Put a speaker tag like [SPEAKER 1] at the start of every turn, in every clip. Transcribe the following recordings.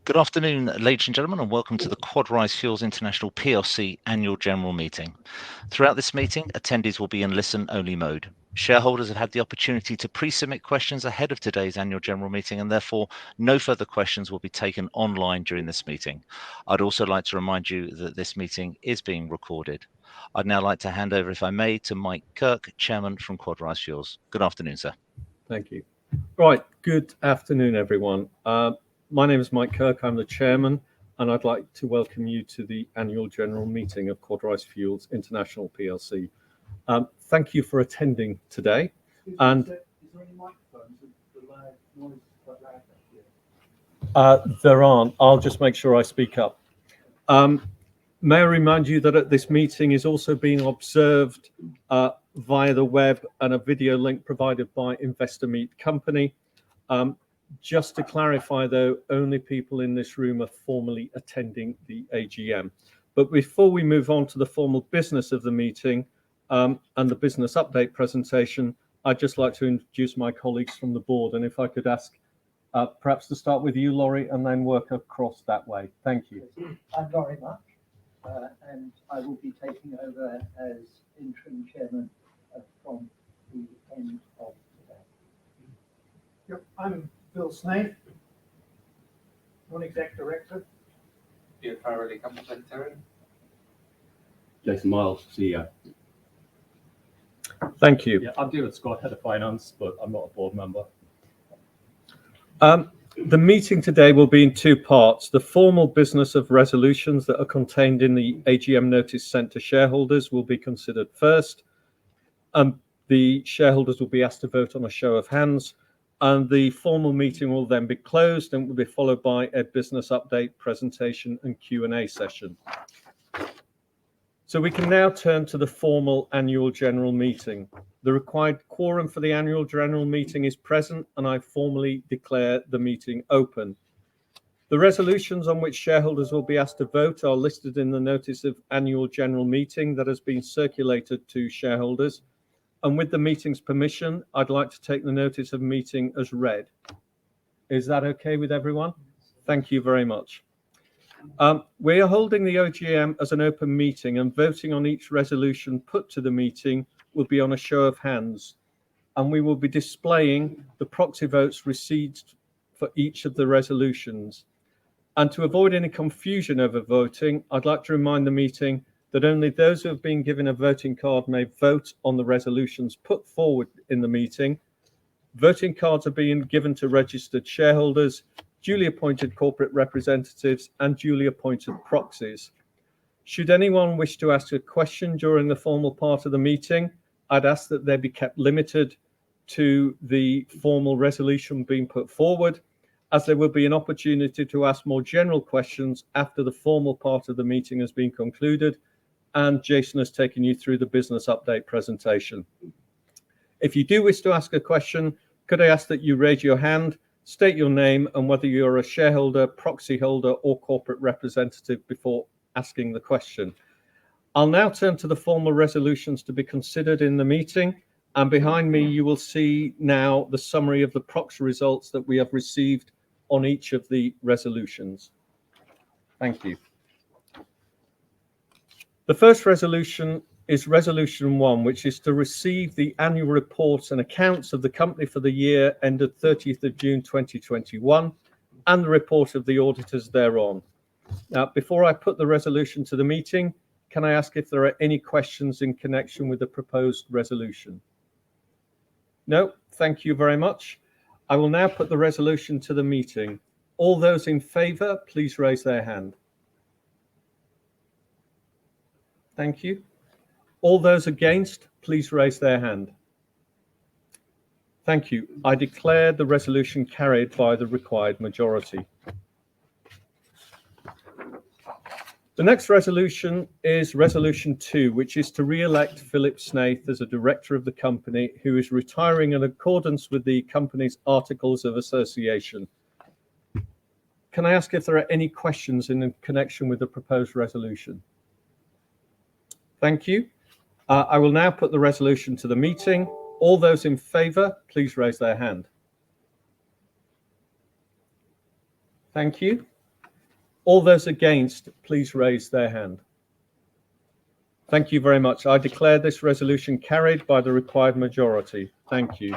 [SPEAKER 1] Good afternoon, ladies and gentlemen, and welcome to the QUADRISE Fuels International PLC Annual General Meeting. Throughout this meeting, attendees will be in listen-only mode. Shareholders have had the opportunity to pre-submit questions ahead of today's Annual General Meeting, and therefore no further questions will be taken online during this meeting. I'd also like to remind you that this meeting is being recorded. I'd now like to hand over, if I may, to Mike Kirk, Chairman from QUADRISE Fuels. Good afternoon, sir.
[SPEAKER 2] Thank you. Right, good afternoon, everyone. My name is Mike Kirk, I'm the Chairman, and I'd like to welcome you to the Annual General Meeting of QUADRISE Fuels International PLC. Thank you for attending today. And
[SPEAKER 3] is there any microphones? The noise is quite loud.
[SPEAKER 2] There aren't. I'll just make sure I speak up. May I remind you that this meeting is also being observed via the web and a video link provided by Investor Meet Company. Just to clarify, though, only people in this room are formally attending the AGM. But before we move on to the formal business of the meeting and the business update presentation, I'd just like to introduce my colleagues from the board. And if I could ask perhaps to start with you, Laurie, and then work across that way. Thank you.
[SPEAKER 3] I'm Laurie Much, and I will be taking over as interim chairman from the end of today.
[SPEAKER 4] Yep, I'm Bill Snaith, non-exec director.
[SPEAKER 5] You're primarily company secretary.
[SPEAKER 6] Jason Miles, CEO.
[SPEAKER 2] Thank you.
[SPEAKER 7] Yeah, I'm David Scott, head of finance, but I'm not a board member.
[SPEAKER 2] The meeting today will be in two parts. The formal business of resolutions that are contained in the AGM notice sent to shareholders will be considered first. The shareholders will be asked to vote on a show of hands, and the formal meeting will then be closed and will be followed by a business update presentation and Q&A session. So we can now turn to the formal annual general meeting. The required quorum for the annual general meeting is present, and I formally declare the meeting open. The resolutions on which shareholders will be asked to vote are listed in the notice of annual general meeting that has been circulated to shareholders. And with the meeting's permission, I'd like to take the notice of meeting as read. Is that okay with everyone? Thank you very much. We are holding the AGM as an open meeting, and voting on each resolution put to the meeting will be on a show of hands. And we will be displaying the proxy votes received for each of the resolutions. And to avoid any confusion over voting, I'd like to remind the meeting that only those who have been given a voting card may vote on the resolutions put forward in the meeting. Voting cards are being given to registered shareholders, duly appointed corporate representatives, and duly appointed proxies. Should anyone wish to ask a question during the formal part of the meeting, I'd ask that they be kept limited to the formal resolution being put forward, as there will be an opportunity to ask more general questions after the formal part of the meeting has been concluded and Jason has taken you through the business update presentation. If you do wish to ask a question, could I ask that you raise your hand, state your name and whether you're a shareholder, proxy holder or corporate representative before asking the question. I'll now turn to the formal resolutions to be considered in the meeting, and behind me you will see now the summary of the proxy results that we have received on each of the resolutions. Thank you. The first resolution is Resolution 1, which is to receive the annual reports and accounts of the company for the year ended 30th of June 2021 and the report of the auditors thereon. Now, before I put the resolution to the meeting, can I ask if there are any questions in connection with the proposed resolution? No, thank you very much. I will now put the resolution to the meeting. All those in favour, please raise their hand. Thank you. All those against, please raise their hand. Thank you. I declare the resolution carried by the required majority. The next resolution is Resolution 2, which is to re-elect Philip Snaith as a director of the company who is retiring in accordance with the company's Articles of Association. Can I ask if there are any questions in connection with the proposed resolution? Thank you. I will now put the resolution to the meeting. All those in favour, please raise their hand. Thank you. All those against, please raise their hand. Thank you very much. I declare this resolution carried by the required majority. Thank you.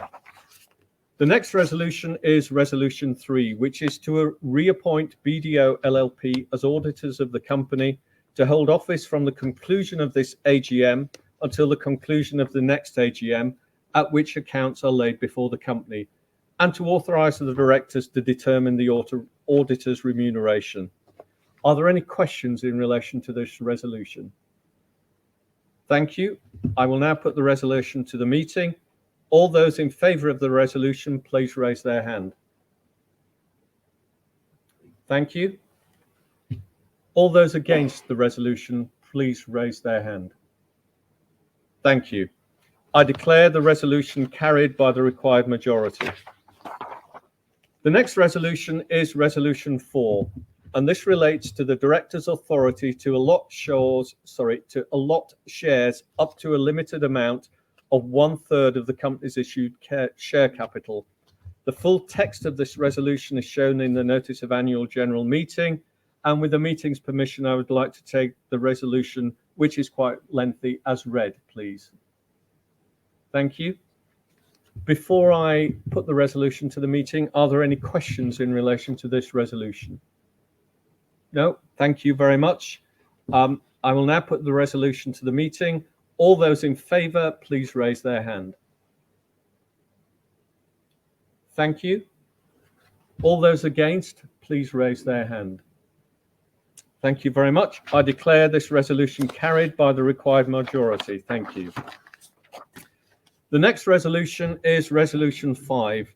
[SPEAKER 2] The next resolution is Resolution 3, which is to reappoint BDO LLP as auditors of the company to hold office from the conclusion of this AGM until the conclusion of the next AGM, at which accounts are laid before the company, and to authorize the directors to determine the auditor's remuneration. Are there any questions in relation to this resolution? Thank you. I will now put the resolution to the meeting. All those in favour of the resolution, please raise their hand. Thank you. All those against the resolution, please raise their hand. Thank you. I declare the resolution carried by the required majority. The next resolution is Resolution 4, and this relates to the directors' authority to allot shares up to a limited amount of 1/3 of the company's issued share capital. The full text of this resolution is shown in the notice of annual general meeting, and with the meeting's permission, I would like to take the resolution, which is quite lengthy, as read, please. Thank you. Before I put the resolution to the meeting, are there any questions in relation to this resolution? No, thank you very much. I will now put the resolution to the meeting. All those in favour, please raise their hand. Thank you. All those against, please raise their hand. Thank you very much. I declare this resolution carried by the required majority. Thank you. The next resolution is Resolution 5,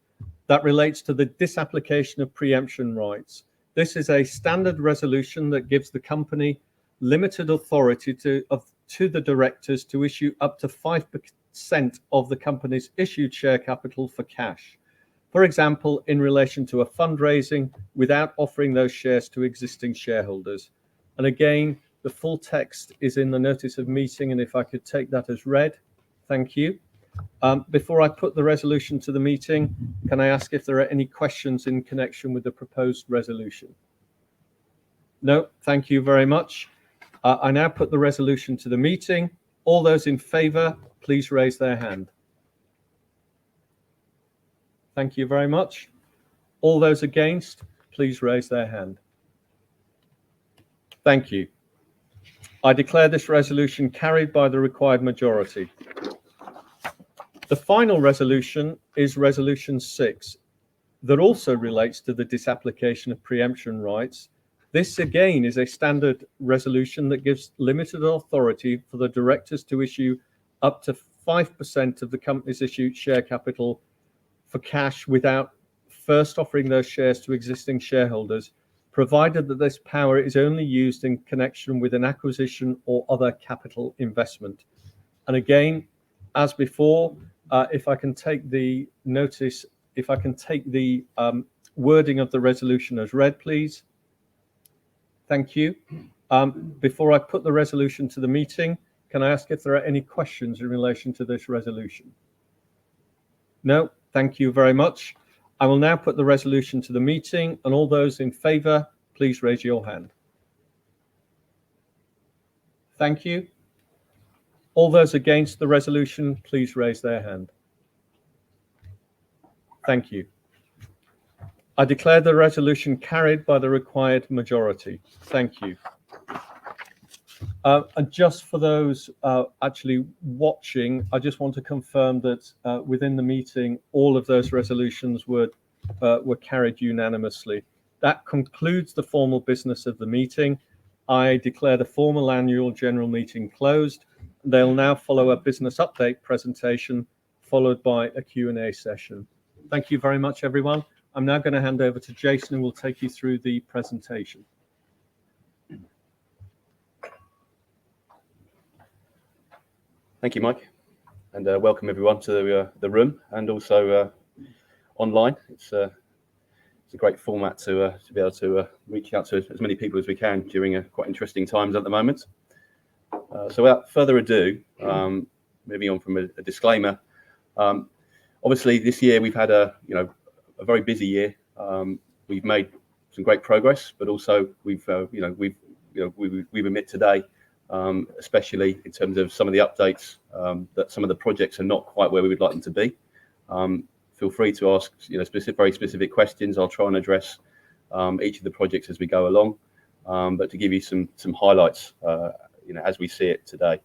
[SPEAKER 2] that relates to the disapplication of preemption rights. This is a standard resolution that gives the company limited authority to the directors to issue up to 5% of the company's issued share capital for cash. For example, in relation to a fundraising, without offering those shares to existing shareholders. And again, the full text is in the notice of meeting, and if I could take that as read, thank you. Before I put the resolution to the meeting, can I ask if there are any questions in connection with the proposed resolution? No, thank you very much. I now put the resolution to the meeting. All those in favour, please raise their hand. Thank you very much. All those against, please raise their hand. Thank you. I declare this resolution carried by the required majority. The final resolution is Resolution 6, that also relates to the disapplication of preemption rights. This again is a standard resolution that gives limited authority for the directors to issue up to 5% of the company's issued share capital for cash without first offering those shares to existing shareholders, provided that this power is only used in connection with an acquisition or other capital investment. And again, as before, if I can take the notice, if I can take the wording of the resolution as read, please. Thank you. Before I put the resolution to the meeting, can I ask if there are any questions in relation to this resolution? No, thank you very much. I will now put the resolution to the meeting, and all those in favour, please raise your hand. Thank you. All those against the resolution, please raise their hand. Thank you. I declare the resolution carried by the required majority. Thank you. And just for those actually watching, I just want to confirm that within the meeting, all of those resolutions were carried unanimously. That concludes the formal business of the meeting. I declare the formal annual general meeting closed. They'll now follow a business update presentation, followed by a Q&A session. Thank you very much, everyone. I'm now going to hand over to Jason, who will take you through the presentation.
[SPEAKER 6] Thank you, Mike, and welcome everyone to the room and also online. It's a great format to be able to reach out to as many people as we can during quite interesting times at the moment. So without further ado, moving on from a disclaimer. Obviously, this year we've had a very busy year. We've made great progress, but also we've admit today, especially in terms of some of the updates, that some of the projects are not quite where we would like them to be. Feel free to ask very specific questions. I'll try and address each of the projects as we go along, but to give you some highlights, as we see it today.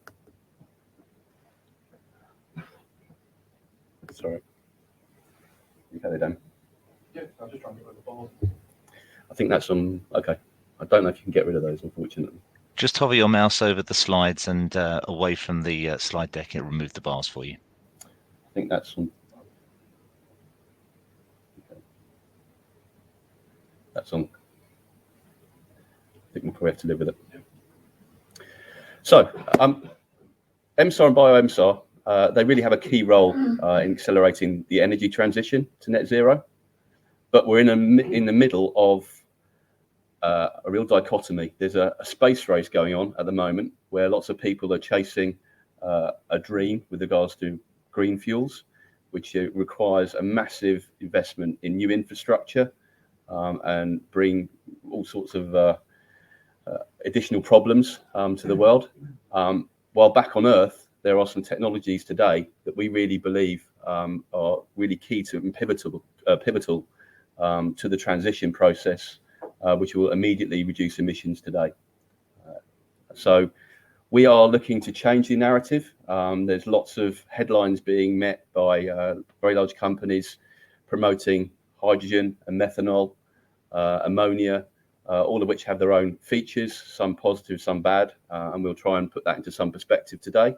[SPEAKER 6] Sorry. Okay, Dan.
[SPEAKER 7] Yeah, I'm just trying to get rid of the balls.
[SPEAKER 6] I think that's on. Okay. I don't know if you can get rid of those, unfortunately.
[SPEAKER 1] Just hover your mouse over the slides and away from the slide deck. It'll remove the bars for you.
[SPEAKER 6] I think that's on. Okay. That's on. I think we'll probably have to live with it. So, MSAR and BioMSAR, they really have a key role in accelerating the energy transition to net zero. But we're in the middle of a real dichotomy. There's a space race going on at the moment where lots of people are chasing a dream with regards to green fuels, which requires a massive investment in new infrastructure and bring all sorts of additional problems to the world. While back on Earth, there are some technologies today that we really believe are really key to and pivotal to the transition process, which will immediately reduce emissions today. So we are looking to change the narrative. There's lots of headlines being met by very large companies promoting hydrogen and methanol, ammonia, all of which have their own features, some positive, some bad, and we'll try and put that into some perspective today.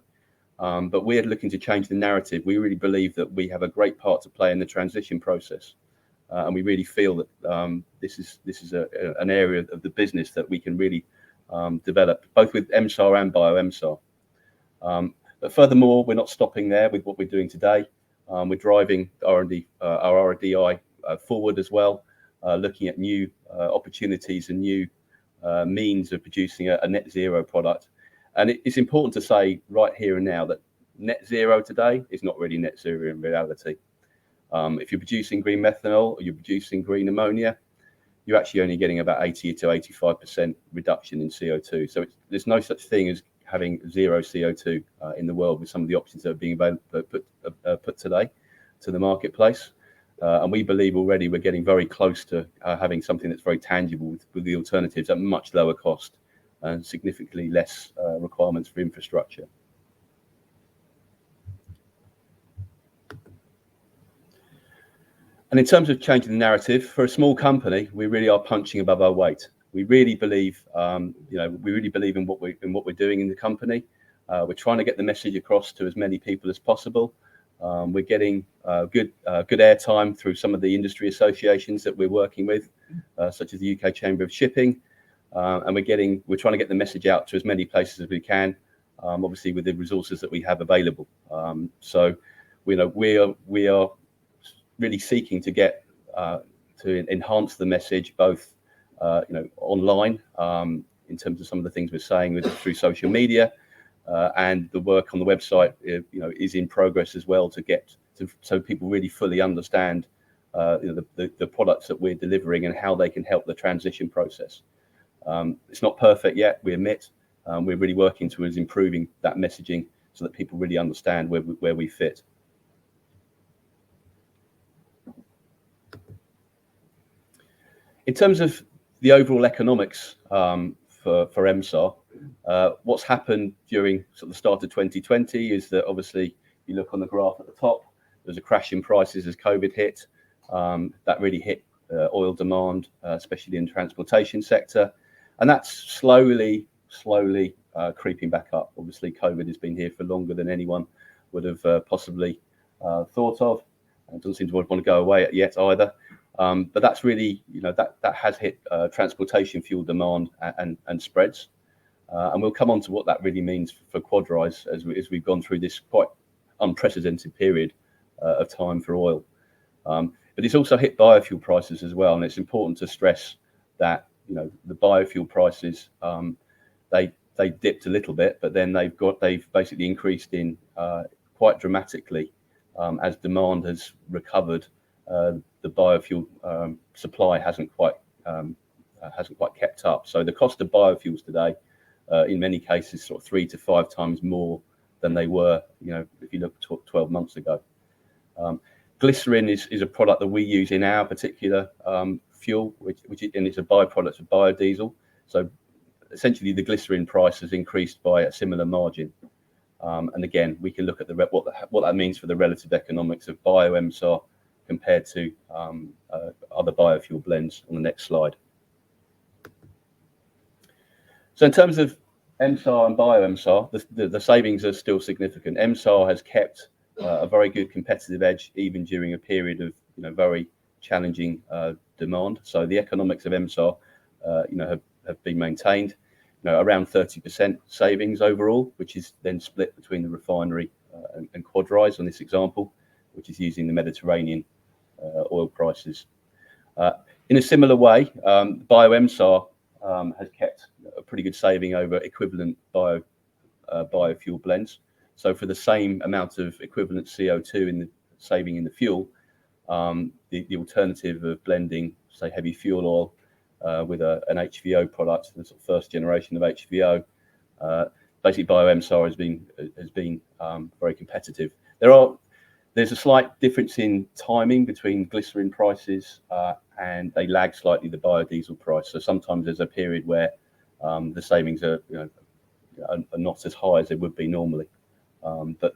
[SPEAKER 6] But we're looking to change the narrative. We really believe that we have a great part to play in the transition process. And we really feel that this is an area of the business that we can really develop, both with MSAR and BioMSAR. But furthermore, we're not stopping there with what we're doing today. We're driving R&D, our RDI forward as well, looking at new opportunities and new means of producing a net zero product. And it's important to say right here and now that net zero today is not really net zero in reality. If you're producing green methanol or you're producing green ammonia, you're actually only getting about 80 to 85% reduction in CO2. So there's no such thing as having zero CO2 in the world with some of the options that are being put today to the marketplace. And we believe already we're getting very close to having something that's very tangible with the alternatives at much lower cost and significantly less requirements for infrastructure. And in terms of changing the narrative, for a small company, we really are punching above our weight. We really believe, we really believe in what we're doing in the company. We're trying to get the message across to as many people as possible. We're getting good airtime through some of the industry associations that we're working with, such as the UK Chamber of Shipping, and we're trying to get the message out to as many places as we can, obviously with the resources that we have available. So, we are really seeking to get to enhance the message both online in terms of some of the things we're saying through social media, and the work on the website is in progress as well so people really fully understand the products that we're delivering and how they can help the transition process. It's not perfect yet, we admit. We're really working towards improving that messaging so that people really understand where we fit. In terms of the overall economics for MSAR, what's happened during sort of the start of 2020 is that obviously you look on the graph at the top, there's a crash in prices as COVID hit. That really hit oil demand, especially in the transportation sector. And that's slowly creeping back up. Obviously, COVID has been here for longer than anyone would have possibly thought of. It doesn't seem to want to go away yet either. But that's really, that has hit transportation fuel demand and spreads. And we'll come on to what that really means for QUADRISE as we've gone through this quite unprecedented period of time for oil. But it's also hit biofuel prices as well. And it's important to stress that, the biofuel prices, they dipped a little bit, but then they've basically increased in quite dramatically as demand has recovered. The biofuel supply hasn't quite hasn't quite kept up. So the cost of biofuels today, in many cases, sort of 3 to 5 times more than they were, if you look 12 months ago. Glycerin is a product that we use in our particular fuel, and it's a byproduct of biodiesel. So essentially, the glycerin price has increased by a similar margin. And again, we can look at what that means for the relative economics of bio-MSAR compared to other biofuel blends on the next slide. So in terms of MSAR and bio-MSAR, the savings are still significant. MSAR has kept a very good competitive edge even during a period of very challenging demand. So the economics of MSAR have been maintained, around 30% savings overall, which is then split between the refinery and QUADRISE on this example, which is using the Mediterranean oil prices. In a similar way, bio-MSAR has kept a pretty good saving over equivalent biofuel blends. So for the same amount of equivalent CO2 in the saving in the fuel, the alternative of blending, say, heavy fuel oil with an HVO product, the sort of first generation of HVO, basically bio-MSAR has been very competitive. There's a slight difference in timing between glycerin prices and they lag slightly the biodiesel price. So sometimes there's a period where the savings are not as high as they would be normally. But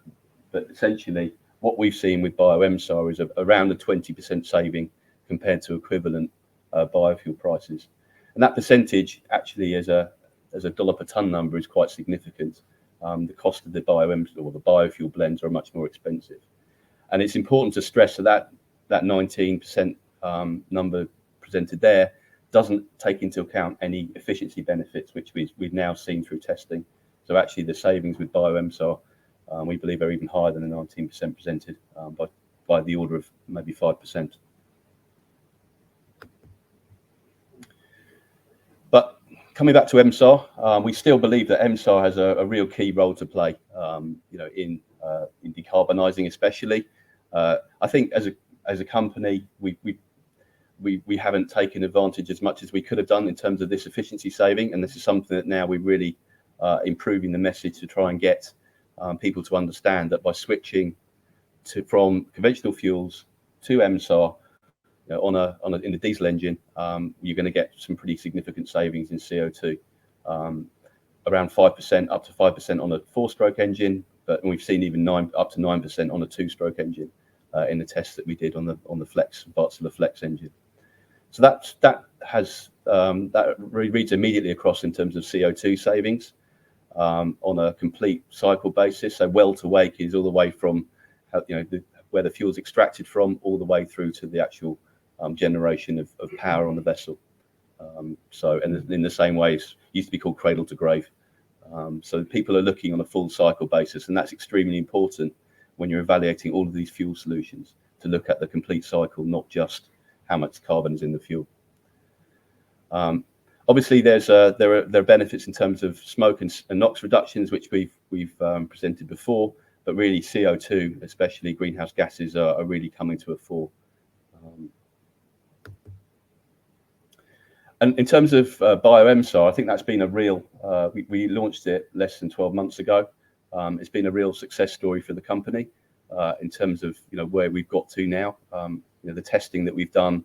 [SPEAKER 6] essentially, what we've seen with bio-MSAR is around a 20% saving compared to equivalent biofuel prices, and that percentage actually, as a dollar per ton number, is quite significant. The cost of the bio-MSAR or the biofuel blends are much more expensive, and it's important to stress that 19% number presented there doesn't take into account any efficiency benefits, which we've now seen through testing. So actually, the savings with bio-MSAR, we believe, are even higher than the 19% presented, by the order of maybe 5%. But coming back to MSAR, we still believe that MSAR has a real key role to play, in decarbonising, especially. I think as a company, we haven't taken advantage as much as we could have done in terms of this efficiency saving, and this is something that now we're really improving the message to try and get people to understand that by switching from conventional fuels to MSAR, in the diesel engine, you're going to get some pretty significant savings in CO2, around 5%, up to 5% on a 4-stroke engine, but we've seen even up to 9% on a 2-stroke engine in the tests that we did on the Wärtsilä Flex engine. So that reads immediately across in terms of CO2 savings on a complete cycle basis. So well to wake is all the way from where the fuel is extracted from, all the way through to the actual generation of power on the vessel. And in the same way, it used to be called cradle to grave. So people are looking on a full cycle basis, and that's extremely important when you're evaluating all of these fuel solutions, to look at the complete cycle, not just how much carbon is in the fuel. Obviously, there are benefits in terms of smoke and NOx reductions, which we've presented before, but really CO2, especially greenhouse gases, are really coming to a fore. And in terms of bio-MSAR, I think that's been a real, we launched it less than 12 months ago. It's been a real success story for the company in terms of where we've got to now. The testing that we've done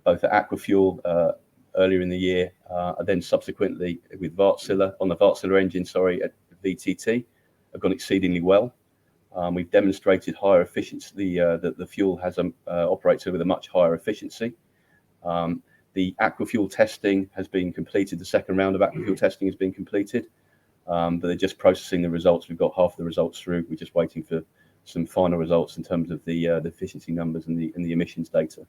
[SPEAKER 6] both at Aquafuel earlier in the year, and then subsequently with Wärtsilä, on the Wärtsilä engine, at VTT, have gone exceedingly well. We've demonstrated higher efficiency, that the fuel operates with a much higher efficiency. The Aquafuel testing has been completed. The second round of Aquafuel testing has been completed, but they're just processing the results. We've got half the results through. We're just waiting for some final results in terms of the efficiency numbers and the emissions data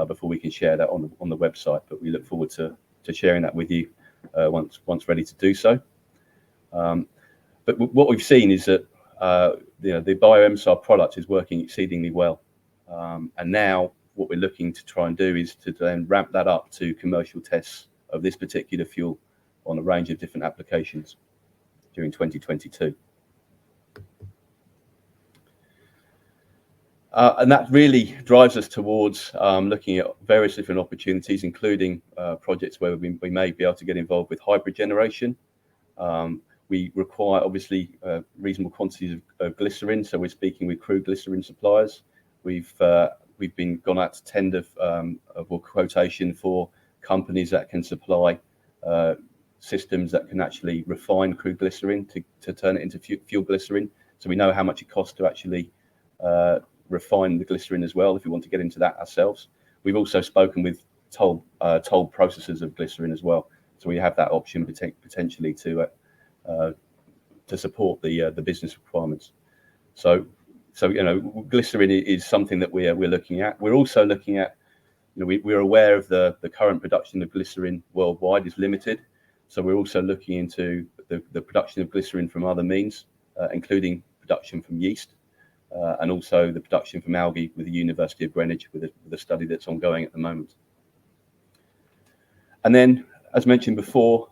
[SPEAKER 6] before we can share that on the website. But we look forward to sharing that with you once ready to do so. But what we've seen is that the bio-MSAR product is working exceedingly well, and now what we're looking to try and do is to then ramp that up to commercial tests of this particular fuel on a range of different applications during 2022. And that really drives us towards looking at various different opportunities, including projects where we may be able to get involved with hybrid generation. We require, obviously, reasonable quantities of glycerin, so we're speaking with crude glycerin suppliers. We've been gone out to tender or quotation for companies that can supply systems that can actually refine crude glycerin to turn it into fuel glycerin. So we know how much it costs to actually refine the glycerin as well, if we want to get into that ourselves. We've also spoken with toll processors of glycerin as well, so we have that option potentially to support the business requirements. So glycerin is something that we're looking at. We're also looking at, we're aware of the current production of glycerin worldwide is limited, so we're also looking into the production of glycerin from other means, including production from yeast. And also the production from algae with the University of Greenwich with a study that's ongoing at the moment. And then, as mentioned before,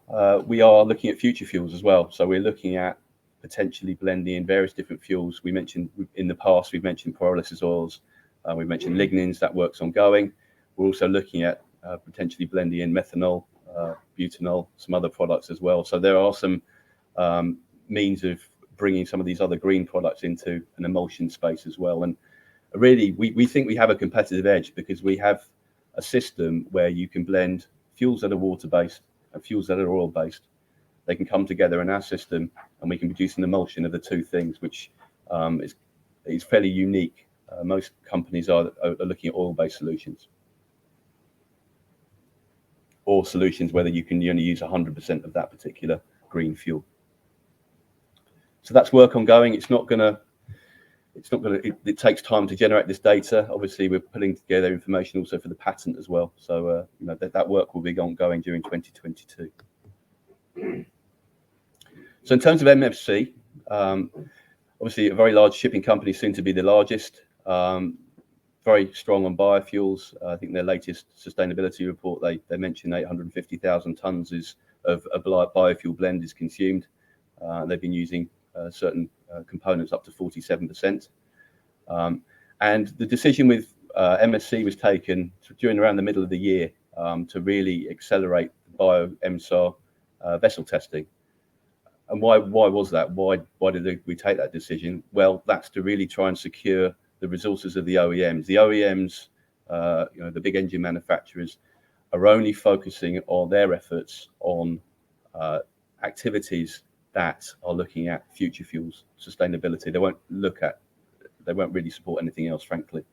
[SPEAKER 6] we are looking at future fuels as well. So we're looking at potentially blending in various different fuels. We mentioned in the past, we've mentioned pyrolysis oils, we've mentioned lignins, that work's ongoing. We're also looking at potentially blending in methanol, butanol, some other products as well. So there are some means of bringing some of these other green products into an emulsion space as well. And really, we think we have a competitive edge because we have a system where you can blend fuels that are water-based and fuels that are oil-based. They can come together in our system and we can produce an emulsion of the two things, which is fairly unique. Most companies are looking at oil-based solutions or solutions where you can only use 100% of that particular green fuel. So that's work ongoing. It takes time to generate this data. Obviously, we're putting together information also for the patent as well. So that work will be ongoing during 2022. So in terms of MFC, obviously a very large shipping company, soon to be the largest. Very strong on biofuels. I think their latest sustainability report, they mentioned 850,000 tons of a biofuel blend is consumed. They've been using certain components up to 47%. And the decision with MSC was taken during around the middle of the year to really accelerate bio-MSAR vessel testing. And why was that? Why did we take that decision? Well, that's to really try and secure the resources of the OEMs. The OEMs, the big engine manufacturers, are only focusing on their efforts on activities that are looking at future fuels, sustainability. They won't really support anything else, frankly.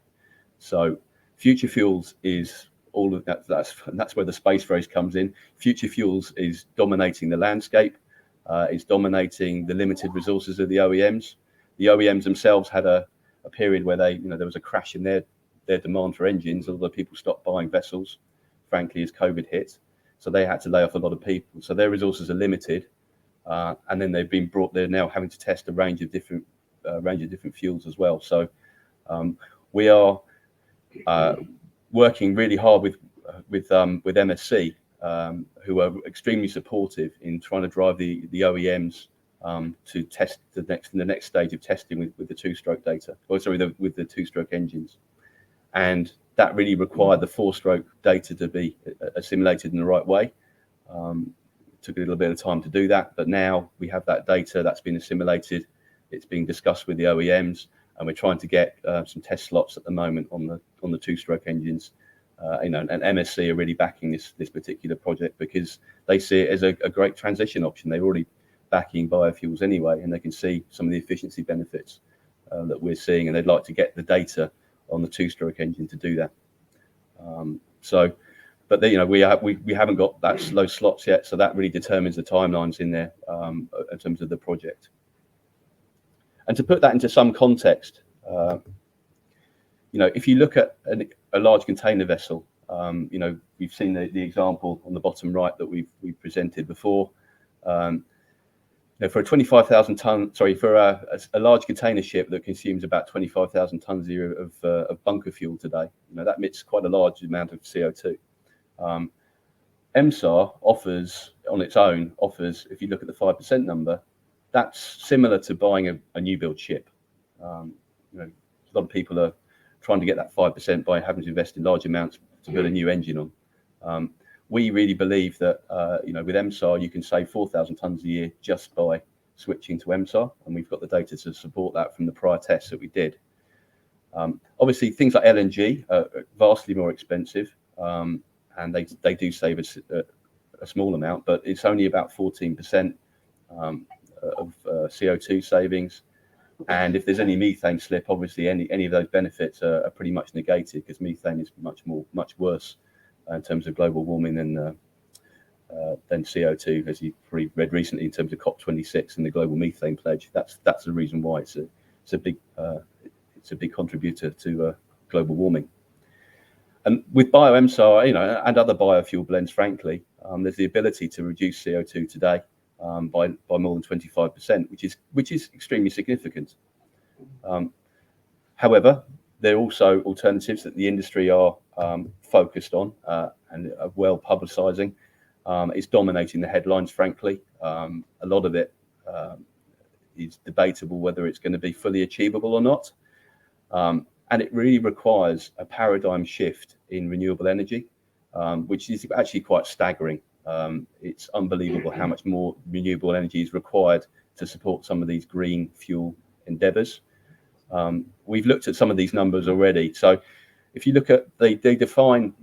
[SPEAKER 6] So future fuels is all of that. That's where the space race comes in. Future fuels is dominating the landscape. It's dominating the limited resources of the OEMs. The OEMs themselves had a period where there was a crash in their demand for engines. A lot of people stopped buying vessels, frankly, as COVID hit. So they had to lay off a lot of people. So their resources are limited. And then they're now having to test a range of different fuels as well. So we are working really hard with MSC, who are extremely supportive in trying to drive the OEMs to test the next stage of testing with the two-stroke data. With the two-stroke engines, and that really required the four-stroke data to be assimilated in the right way. Took a little bit of time to do that, but now we have that data that's been assimilated. It's being discussed with the OEMs, and we're trying to get some test slots at the moment on the two-stroke engines. And MSC are really backing this particular project because they see it as a great transition option. They're already backing biofuels anyway, and they can see some of the efficiency benefits that we're seeing, and they'd like to get the data on the two-stroke engine to do that. But we haven't got those slots yet, so that really determines the timelines in there in terms of the project. And to put that into some context, if you look at a large container vessel, we've seen the example on the bottom right that we've presented before. For a 25,000 ton, for a large container ship that consumes about 25,000 tons a year of bunker fuel today, that emits quite a large amount of CO2. MSAR offers, on its own, if you look at the 5% number, that's similar to buying a new build ship. A lot of people are trying to get that 5% by having to invest in large amounts to build a new engine on. We really believe that, with MSAR, you can save 4,000 tonnes a year just by switching to MSAR, and we've got the data to support that from the prior tests that we did. Obviously, things like LNG are vastly more expensive, and they do save a small amount, but it's only about 14% of CO2 savings. And if there's any methane slip, obviously any of those benefits are pretty much negated, because methane is much worse in terms of global warming than CO2, as you probably read recently in terms of COP26 and the global methane pledge. That's the reason why it's a big contributor to global warming. And with bio-MSAR, and other biofuel blends, frankly, there's the ability to reduce CO2 today by more than 25%, which is extremely significant. However, there are also alternatives that the industry are focused on and are well publicising. It's dominating the headlines, frankly. A lot of it is debatable whether it's going to be fully achievable or not. And it really requires a paradigm shift in renewable energy, which is actually quite staggering. It's unbelievable how much more renewable energy is required to support some of these green fuel endeavours. We've looked at some of these numbers already. So if you look at, they define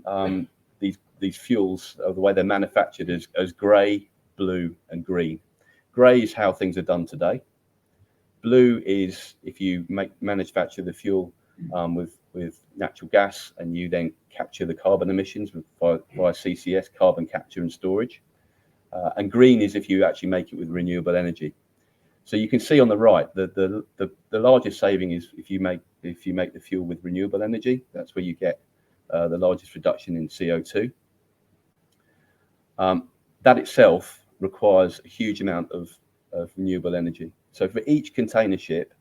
[SPEAKER 6] these fuels, the way they're manufactured, as grey, blue and green. Grey is how things are done today. Blue is if you manufacture the fuel with natural gas, and you then capture the carbon emissions via CCS, carbon capture and storage. And green is if you actually make it with renewable energy. So you can see on the right that the largest saving is if you make the fuel with renewable energy. That's where you get the largest reduction in CO2. That itself requires a huge amount of renewable energy. So for each container ship,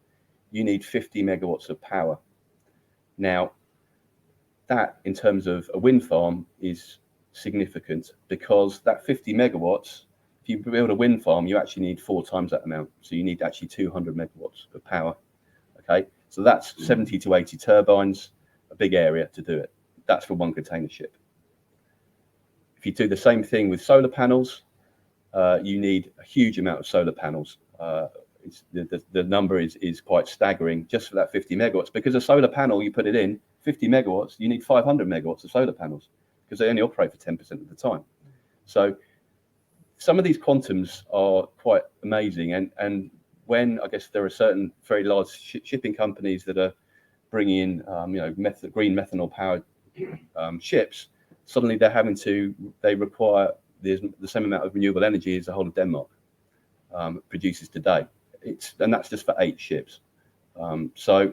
[SPEAKER 6] you need 50 megawatts of power. Now, that in terms of a wind farm is significant, because that 50 megawatts, if you build a wind farm, you actually need 4 times that amount. So you need actually 200 megawatts of power. Okay, so that's 70 to 80 turbines, a big area to do it. That's for one container ship. If you do the same thing with solar panels, you need a huge amount of solar panels. The number is quite staggering just for that 50 megawatts, because a solar panel, you put it in 50 megawatts, you need 500 megawatts of solar panels, because they only operate for 10% of the time. So some of these quantums are quite amazing. And when I guess there are certain very large shipping companies that are bringing in, green methanol powered ships, suddenly they require the same amount of renewable energy as the whole of Denmark produces today. And that's just for 8 ships. So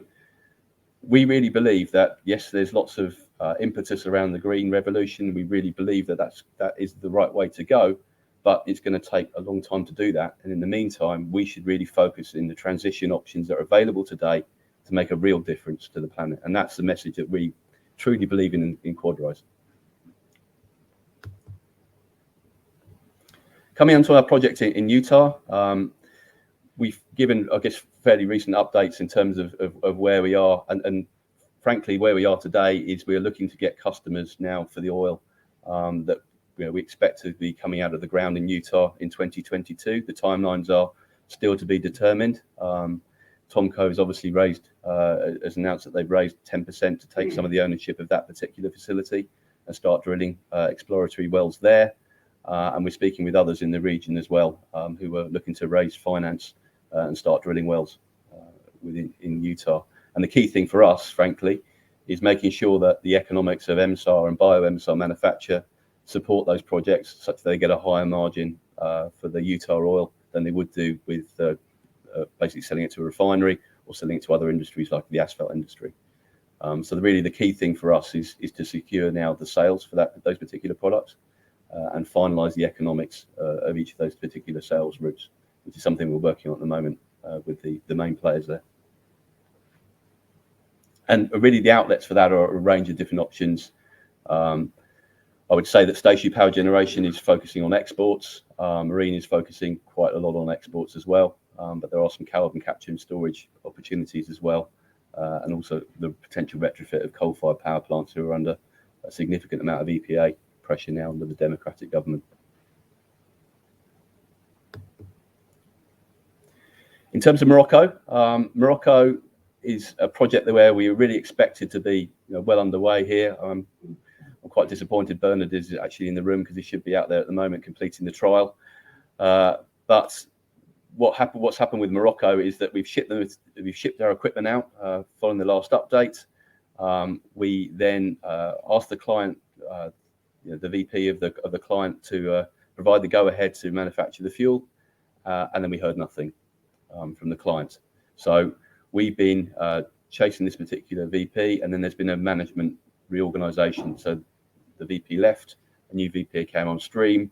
[SPEAKER 6] we really believe that, yes, there's lots of impetus around the green revolution. We really believe that is the right way to go, but it's going to take a long time to do that. And in the meantime, we should really focus in the transition options that are available today to make a real difference to the planet. And that's the message that we truly believe in QUADRISE. Coming on to our project in Utah, we've given, I guess, fairly recent updates in terms of where we are. And frankly, where we are today is we're looking to get customers now for the oil that we expect to be coming out of the ground in Utah in 2022. The timelines are still to be determined. Tomco has obviously has announced that they've raised 10% to take some of the ownership of that particular facility and start drilling exploratory wells there. And we're speaking with others in the region as well, who are looking to raise finance and start drilling wells in Utah. And the key thing for us, frankly, is making sure that the economics of MSAR and bio-MSAR manufacture support those projects such that they get a higher margin for the Utah oil than they would do with basically selling it to a refinery or selling it to other industries like the asphalt industry. So really the key thing for us is to secure now the sales for those particular products and finalise the economics of each of those particular sales routes, which is something we're working on at the moment with the main players there. And really the outlets for that are a range of different options. I would say that stationary power generation is focusing on exports. Marine is focusing quite a lot on exports as well. But there are some carbon capture and storage opportunities as well. and also the potential retrofit of coal-fired power plants who are under a significant amount of EPA pressure now under the Democratic government. In terms of Morocco, Morocco is a project where we really expected to be well underway here. I'm quite disappointed Bernard is actually in the room because he should be out there at the moment completing the trial. But what's happened with Morocco is that we've shipped our equipment out following the last update. We then asked the client, the VP of the client, to provide the go-ahead to manufacture the fuel, and then we heard nothing from the client. So we've been chasing this particular VP, and then there's been a management reorganisation. So the VP left, a new VP came on stream.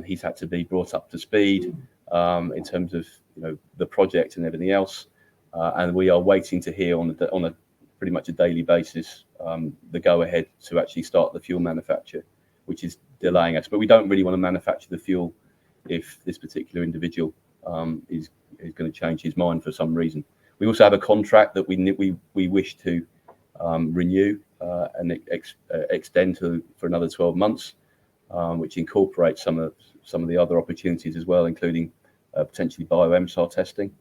[SPEAKER 6] He's had to be brought up to speed in terms of the project and everything else, and we are waiting to hear on a pretty much a daily basis the go-ahead to actually start the fuel manufacture, which is delaying us. But we don't really want to manufacture the fuel if this particular individual is going to change his mind for some reason. We also have a contract that we wish to renew and extend for another 12 months, which incorporates some of the other opportunities as well, including potentially bio-MSAR testing.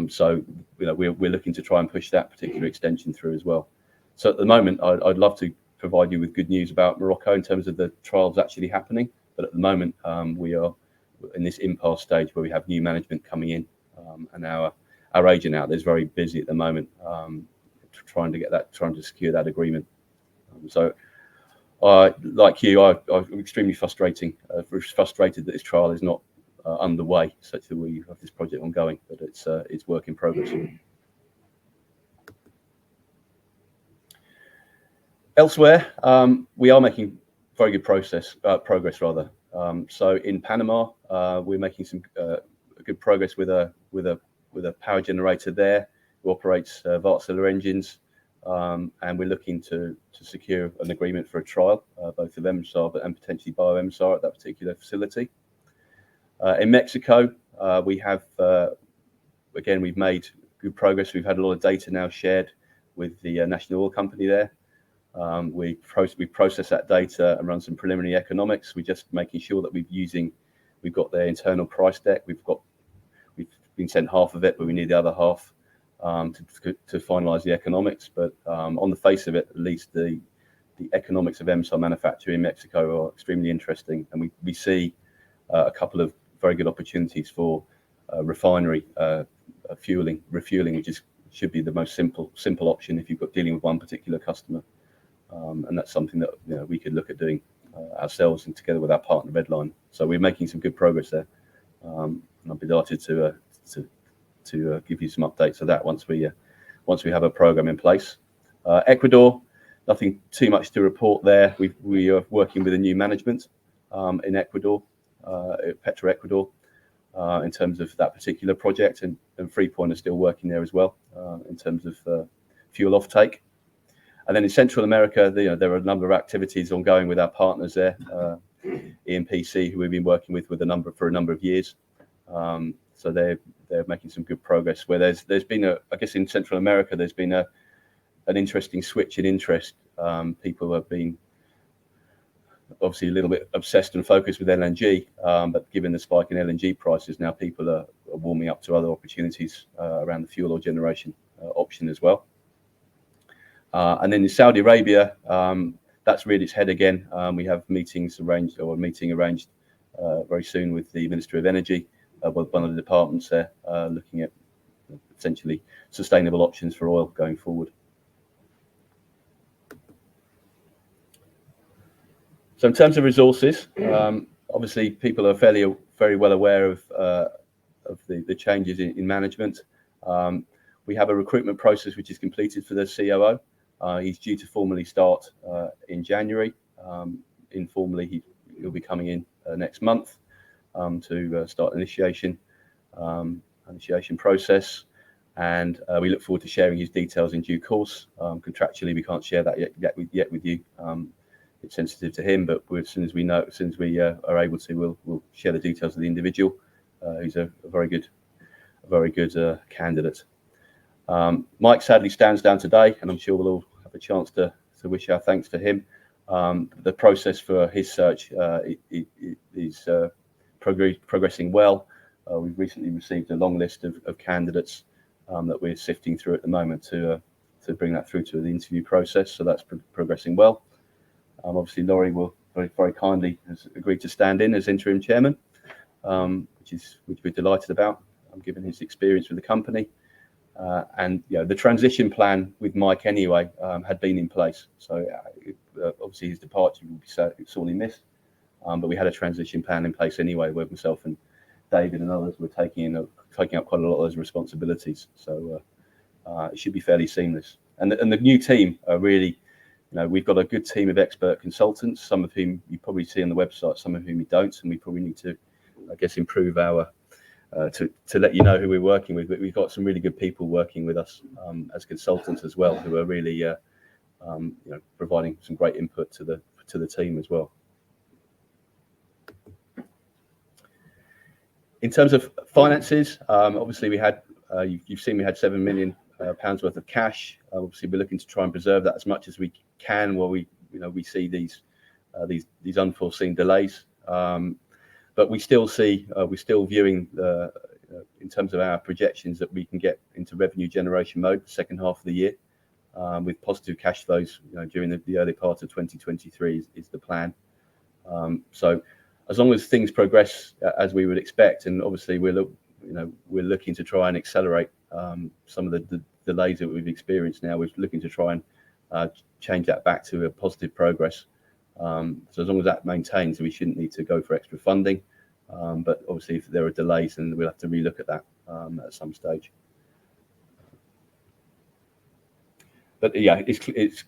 [SPEAKER 6] So we're looking to try and push that particular extension through as well. So at the moment, I'd love to provide you with good news about Morocco in terms of the trials actually happening. But at the moment, we are in this impasse stage where we have new management coming in, and our agent out there is very busy at the moment, trying to secure that agreement. So, like you, I'm extremely frustrated that this trial is not underway, such that we have this project ongoing, but it's work in progress. Elsewhere, we are making very good progress. So in Panama, we're making some good progress with a power generator there who operates Wärtsilä engines, and we're looking to secure an agreement for a trial, both of MSAR and potentially bio-MSAR at that particular facility. In Mexico, we've made good progress. We've had a lot of data now shared with the national oil company there. We process that data and run some preliminary economics. We're just making sure that we've got their internal price deck. We've been sent half of it, but we need the other half to finalise the economics. But on the face of it, at least the economics of MSAR manufacturing in Mexico are extremely interesting, and we see a couple of very good opportunities for refinery refueling, which should be the most simple option if you've got dealing with one particular customer. And that's something that we could look at doing ourselves and together with our partner Redline. So we're making some good progress there, and I'll be delighted to give you some updates of that once we have a program in place. Ecuador, nothing too much to report there. We are working with a new management in Ecuador, Petroecuador, in terms of that particular project, and Freepoint are still working there as well in terms of fuel offtake. And then in Central America, there are a number of activities ongoing with our partners there, EMPC, who we've been working with for a number of years. So they're making some good progress. Where there's been I guess in Central America, there's been an interesting switch in interest. People have been obviously a little bit obsessed and focused with LNG, but given the spike in LNG prices, now people are warming up to other opportunities around the fuel oil generation option as well. And then in Saudi Arabia, that's reared its head again. We have meetings arranged, or a meeting arranged very soon with the Ministry of Energy, one of the departments there, looking at essentially sustainable options for oil going forward. So in terms of resources, obviously people are very well aware of the changes in management. We have a recruitment process which is completed for the COO. He's due to formally start in January. Informally, he'll be coming in next month to start initiation process, and we look forward to sharing his details in due course. Contractually, we can't share that yet with you. It's sensitive to him, but as soon as we are able to, we'll share the details of the individual. Who's a very good candidate. Mike sadly stands down today, and I'm sure we'll all have a chance to wish our thanks to him. The process for his search is progressing well. We've recently received a long list of candidates that we're sifting through at the moment to bring that through to the interview process. So that's progressing well. Obviously, Laurie will very kindly has agreed to stand in as interim chairman, which we're delighted about, given his experience with the company. And the transition plan with Mike anyway had been in place. So obviously his departure will be sorely missed. But we had a transition plan in place anyway, where myself and David and others were taking up quite a lot of those responsibilities. So it should be fairly seamless. And the new team are really, we've got a good team of expert consultants, some of whom you probably see on the website, some of whom you don't, and we probably need to, I guess, improve our to let you know who we're working with. But we've got some really good people working with us as consultants as well, who are really providing some great input to the team as well. In terms of finances, obviously we had you've seen we had £7 million worth of cash. Obviously we're looking to try and preserve that as much as we can while we see these unforeseen delays. But we still see we're still viewing in terms of our projections that we can get into revenue generation mode the second half of the year with positive cash flows during the early part of 2023 is the plan. So as long as things progress as we would expect, and obviously we're looking to try and accelerate some of the delays that we've experienced now. We're looking to try and change that back to a positive progress. So as long as that maintains, we shouldn't need to go for extra funding. But obviously, if there are delays, then we'll have to relook at that at some stage. But yeah, it's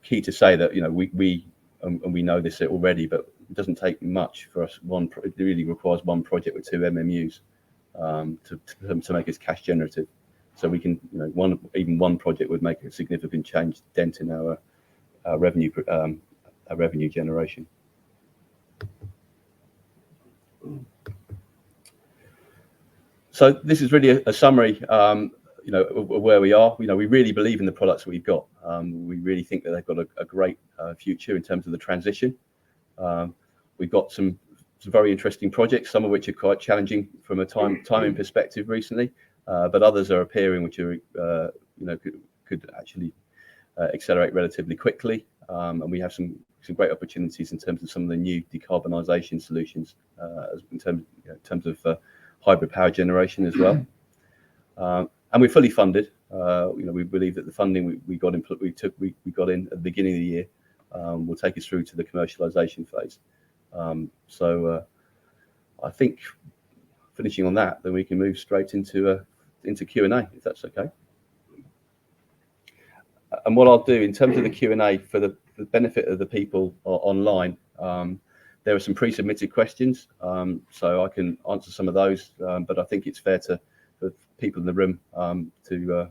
[SPEAKER 6] key to say that we know this already, but it doesn't take much for us. It really requires one project with 2 MMUs to make us cash generative. So we can, even one project would make a significant dent in our revenue generation. So this is really a summary, of where we are. We really believe in the products that we've got. We really think that they've got a great future in terms of the transition. We've got some very interesting projects, some of which are quite challenging from a timing perspective recently, but others are appearing which are could actually accelerate relatively quickly. And we have some great opportunities in terms of some of the new decarbonisation solutions, in terms of hybrid power generation as well. And we're fully funded. We believe that the funding we got in at the beginning of the year will take us through to the commercialisation phase. So I think finishing on that, then we can move straight into Q&A, if that's okay. And what I'll do in terms of the Q&A for the benefit of the people online, there are some pre-submitted questions, so I can answer some of those. But I think it's fair for people in the room to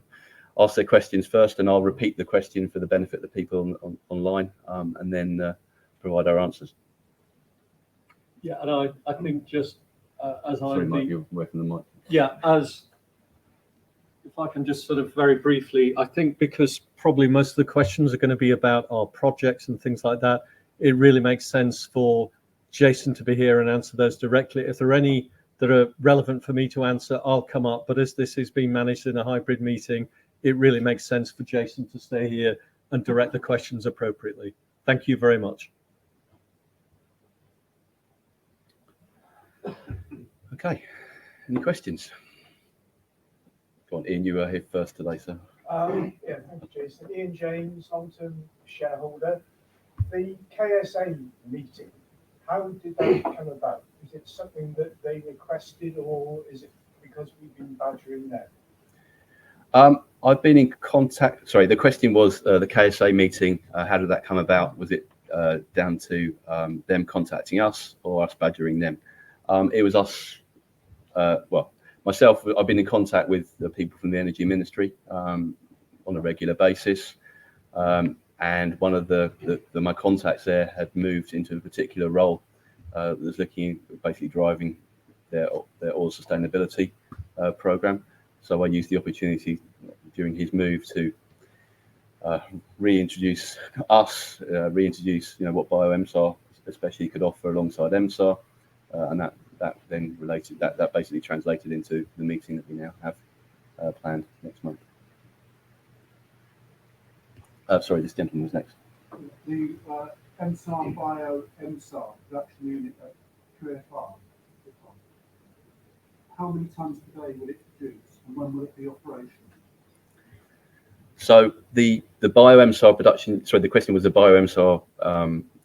[SPEAKER 6] ask their questions first, and I'll repeat the question for the benefit of the people online, and then provide our answers.
[SPEAKER 2] Yeah, and I think just as
[SPEAKER 6] Sorry, Mike, you're working the mic.
[SPEAKER 2] Yeah, if I can just sort of very briefly, I think because probably most of the questions are going to be about our projects and things like that, it really makes sense for Jason to be here and answer those directly. If there are any that are relevant for me to answer, I'll come up. But as this is being managed in a hybrid meeting, it really makes sense for Jason to stay here and direct the questions appropriately. Thank you very much.
[SPEAKER 6] Okay, any questions? Go on, Ian, you were here first today, so.
[SPEAKER 4] Yeah, thank you, Jason. Ian James, long-term shareholder. The KSA meeting, how did that come about? Is it something that they requested, or is it because we've been badgering them?
[SPEAKER 6] I've been in contact. Sorry, the question was the KSA meeting. How did that come about? Was it down to them contacting us or us badgering them? It was us. Well, myself, I've been in contact with the people from the Energy Ministry on a regular basis, and one of my contacts there had moved into a particular role that was looking basically driving their oil sustainability program. So I used the opportunity during his move to reintroduce what bio-MSAR especially could offer alongside MSAR, and that then related that basically translated into the meeting that we now have planned next month. Sorry, this gentleman was next.
[SPEAKER 7] The MSAR bio-MSAR production unit at QFR, how many tonnes per day will it produce, and when will it be operational?
[SPEAKER 6] So the bio-MSAR production, sorry, the question was the bio-MSAR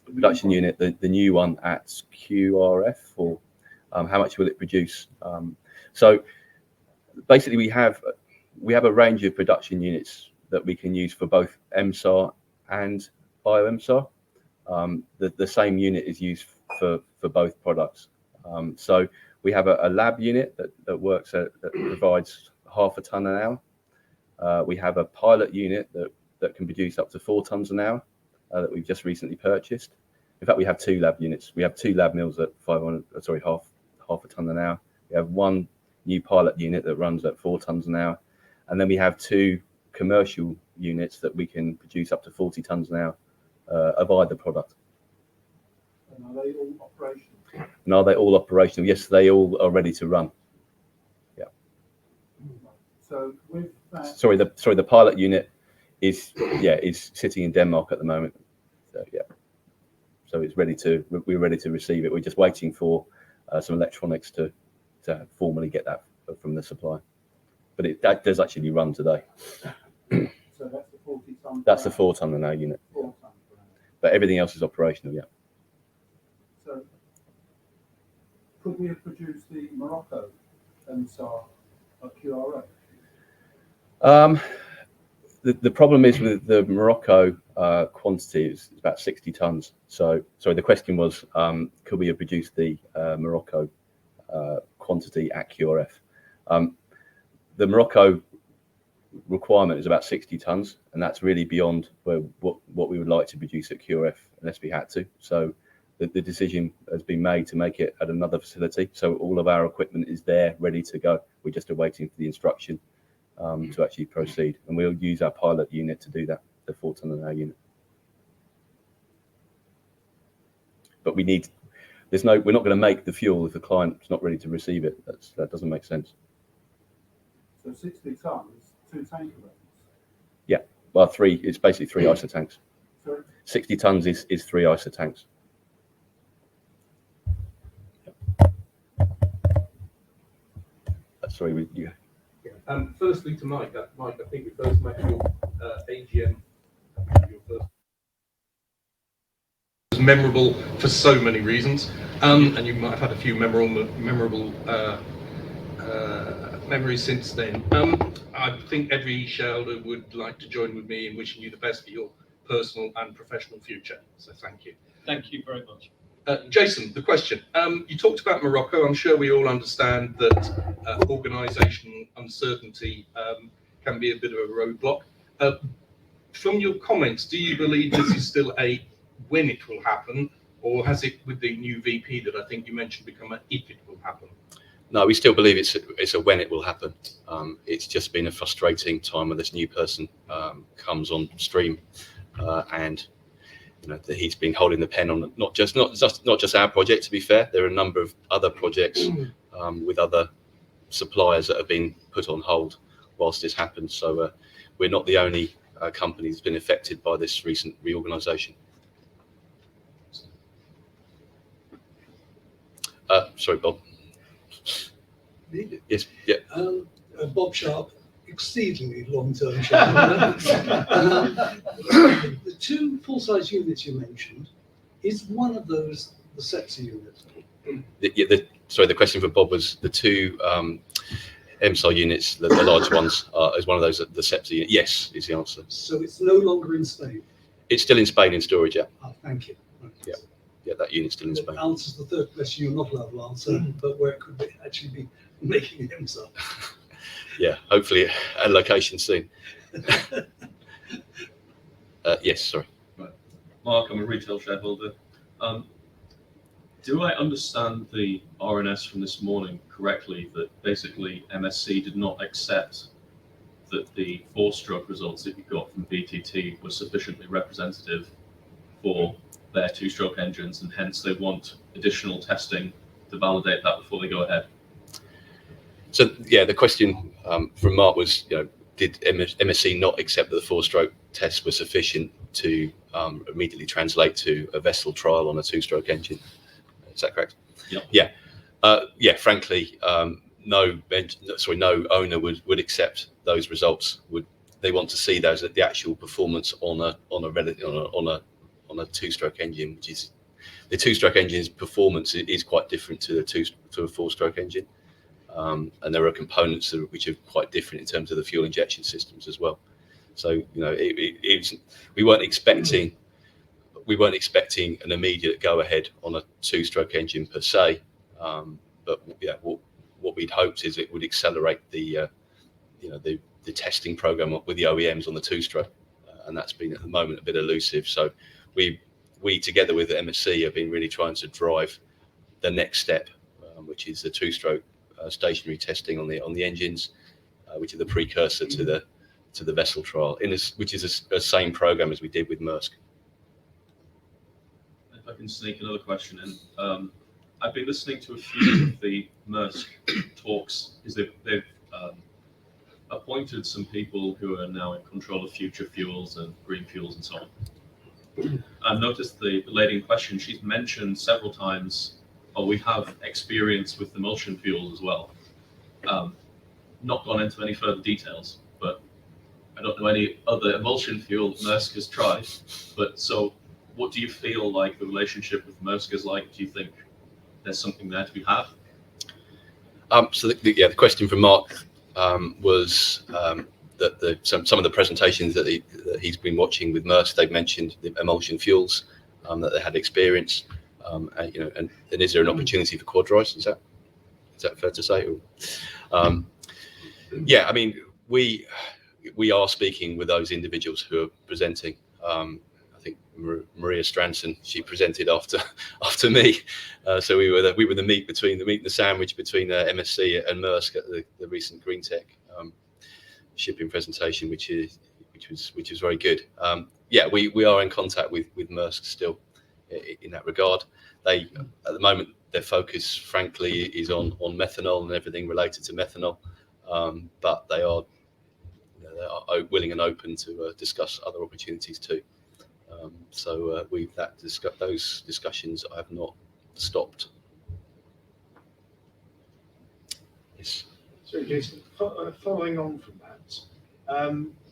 [SPEAKER 6] production unit, the new one at QRF, or how much will it produce? So basically we have a range of production units that we can use for both MSAR and bio-MSAR. The same unit is used for both products. So we have a lab unit that works that provides 0.5 tonne an hour. We have a pilot unit that can produce up to 4 tonnes an hour that we've just recently purchased. In fact, we have 2 lab units. We have 2 lab mills at 0.5 tonne an hour. We have 1 new pilot unit that runs at 4 tonnes an hour, and then we have 2 commercial units that we can produce up to 40 tonnes an hour of either product.
[SPEAKER 7] And are they all operational?
[SPEAKER 6] And are they all operational? Yes, they all are ready to run. Yeah.
[SPEAKER 7] So with that,
[SPEAKER 6] Sorry, the pilot unit is sitting in Denmark at the moment. So yeah. So we're ready to receive it. We're just waiting for some electronics to formally get that from the supplier. But that does actually run today.
[SPEAKER 7] so that's the 40 tonne.
[SPEAKER 6] That's the 4 tonne an hour unit.
[SPEAKER 7] 4 tonne per hour.
[SPEAKER 6] But everything else is operational, yeah.
[SPEAKER 7] So could we have produced the Morocco MSAR at QRF?
[SPEAKER 6] The problem is with the Morocco quantity is about 60 tonnes. So sorry, the question was, could we have produced the Morocco quantity at QRF? The Morocco requirement is about 60 tonnes, and that's really beyond what we would like to produce at QRF unless we had to. So the decision has been made to make it at another facility. So all of our equipment is there, ready to go. We're just awaiting for the instruction to actually proceed, and we'll use our pilot unit to do that, the 4 tonne an hour unit. But we're not going to make the fuel if the client's not ready to receive it. That doesn't make sense.
[SPEAKER 7] So 60 tonnes, 2 tanker loads.
[SPEAKER 6] Yeah, well, 3. It's basically 3 ISO tanks.
[SPEAKER 7] Sorry?
[SPEAKER 6] 60 tonnes is 3 ISO tanks. Sorry, you.
[SPEAKER 8] Yeah. Firstly, to Mike. Mike, I think we first met your AGM. Your first was memorable for so many reasons, and you might have had a few memorable memories since then. I think every shareholder would like to join with me in wishing you the best for your personal and professional future. So thank you.
[SPEAKER 9] Thank you very much.
[SPEAKER 8] Jason, the question. You talked about Morocco. I'm sure we all understand that organisational uncertainty can be a bit of a roadblock. From your comments, do you believe this is still a when it will happen, or has it, with the new VP that I think you mentioned, become a if it will happen?
[SPEAKER 6] No, we still believe it's a when it will happen. It's just been a frustrating time when this new person comes on stream, and that he's been holding the pen on not just our project. To be fair, there are a number of other projects with other suppliers that have been put on hold whilst this happens. So we're not the only company that's been affected by this recent reorganisation. Sorry, Bob. Yes, yeah.
[SPEAKER 9] Bob Sharp, exceedingly long-term shareholder. The 2 full-size units you mentioned, is one of those the sepsi unit?
[SPEAKER 6] Sorry, the question for Bob was the 2 MSAR units, the large ones, is one of those the sepsi unit? Yes, is the answer.
[SPEAKER 9] So it's no longer in Spain?
[SPEAKER 6] It's still in Spain in storage, yeah.
[SPEAKER 9] Oh, thank you.
[SPEAKER 6] Yeah. Yeah, that unit's still in Spain.
[SPEAKER 9] That answers the 3rd question you're not allowed to answer, but where it could actually be making MSAR.
[SPEAKER 6] Yeah, hopefully a location soon. Yes, sorry.
[SPEAKER 10] Right. Mark, I'm a retail shareholder. Do I understand the RNS from this morning correctly that basically MSC did not accept that the 4-stroke results that you got from BTT were sufficiently representative for their 2-stroke engines, and hence they want additional testing to validate that before they go ahead.
[SPEAKER 6] So yeah, the question from Mark was, did MSC not accept that the 4-stroke tests were sufficient to immediately translate to a vessel trial on a 2-stroke engine? Is that correct?
[SPEAKER 10] Yep.
[SPEAKER 6] Yeah. Frankly, no owner would accept those results. They want to see those at the actual performance on a 2-stroke engine, which is the 2-stroke engine's performance is quite different to a 4-stroke engine. And there are components which are quite different in terms of the fuel injection systems as well. So we weren't expecting an immediate go ahead on a 2-stroke engine per se, but yeah, what we'd hoped is it would accelerate the testing program with the OEMs on the 2-stroke, and that's been at the moment a bit elusive. So we together with MSC have been really trying to drive the next step, which is the 2-stroke stationary testing on the engines, which are the precursor to the vessel trial, which is the same program as we did with Maersk.
[SPEAKER 10] If I can sneak another question in, I've been listening to a few of the Maersk talks, because they've appointed some people who are now in control of future fuels and green fuels and so on. I've noticed the lady in question, she's mentioned several times, we have experience with emulsion fuels as well. Not gone into any further details, but I don't know any other emulsion fuel Maersk has tried. But so, what do you feel like the relationship with Maersk is like? Do you think there's something there to be had?
[SPEAKER 6] So the question from Mark was that some of the presentations that he's been watching with Maersk, they've mentioned the emulsion fuels, that they had experience, and is there an opportunity for QUADRISE? Is that fair to say? Yeah, I mean, we are speaking with those individuals who are presenting. I think Maria Stranson, she presented after me, so we were the meat and the sandwich between MSC and Maersk at the recent Green Tech shipping presentation, which was very good. Yeah, we are in contact with Maersk still in that regard. At the moment, their focus, frankly, is on methanol and everything related to methanol, but they are willing and open to discuss other opportunities too. So those discussions I have not stopped. Yes.
[SPEAKER 4] So, Jason, following on from that,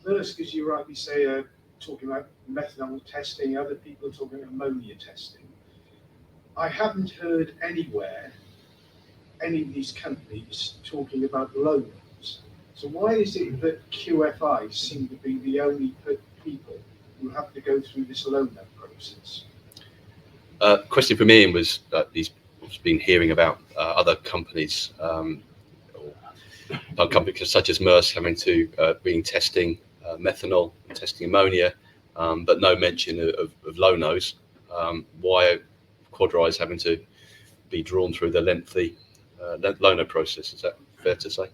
[SPEAKER 4] Maersk, as you rightly say, are talking about methanol testing. Other people are talking ammonia testing. I haven't heard anywhere any of these companies talking about loaners. So why is it that QFI seem to be the only people who have to go through this loaner process?
[SPEAKER 6] Question from Ian was he's been hearing about other companies, companies such as Maersk having to being testing methanol, testing ammonia, but no mention of low-nose. Why QUADRISE having to be drawn through the lengthy loaner process? Is that fair to say?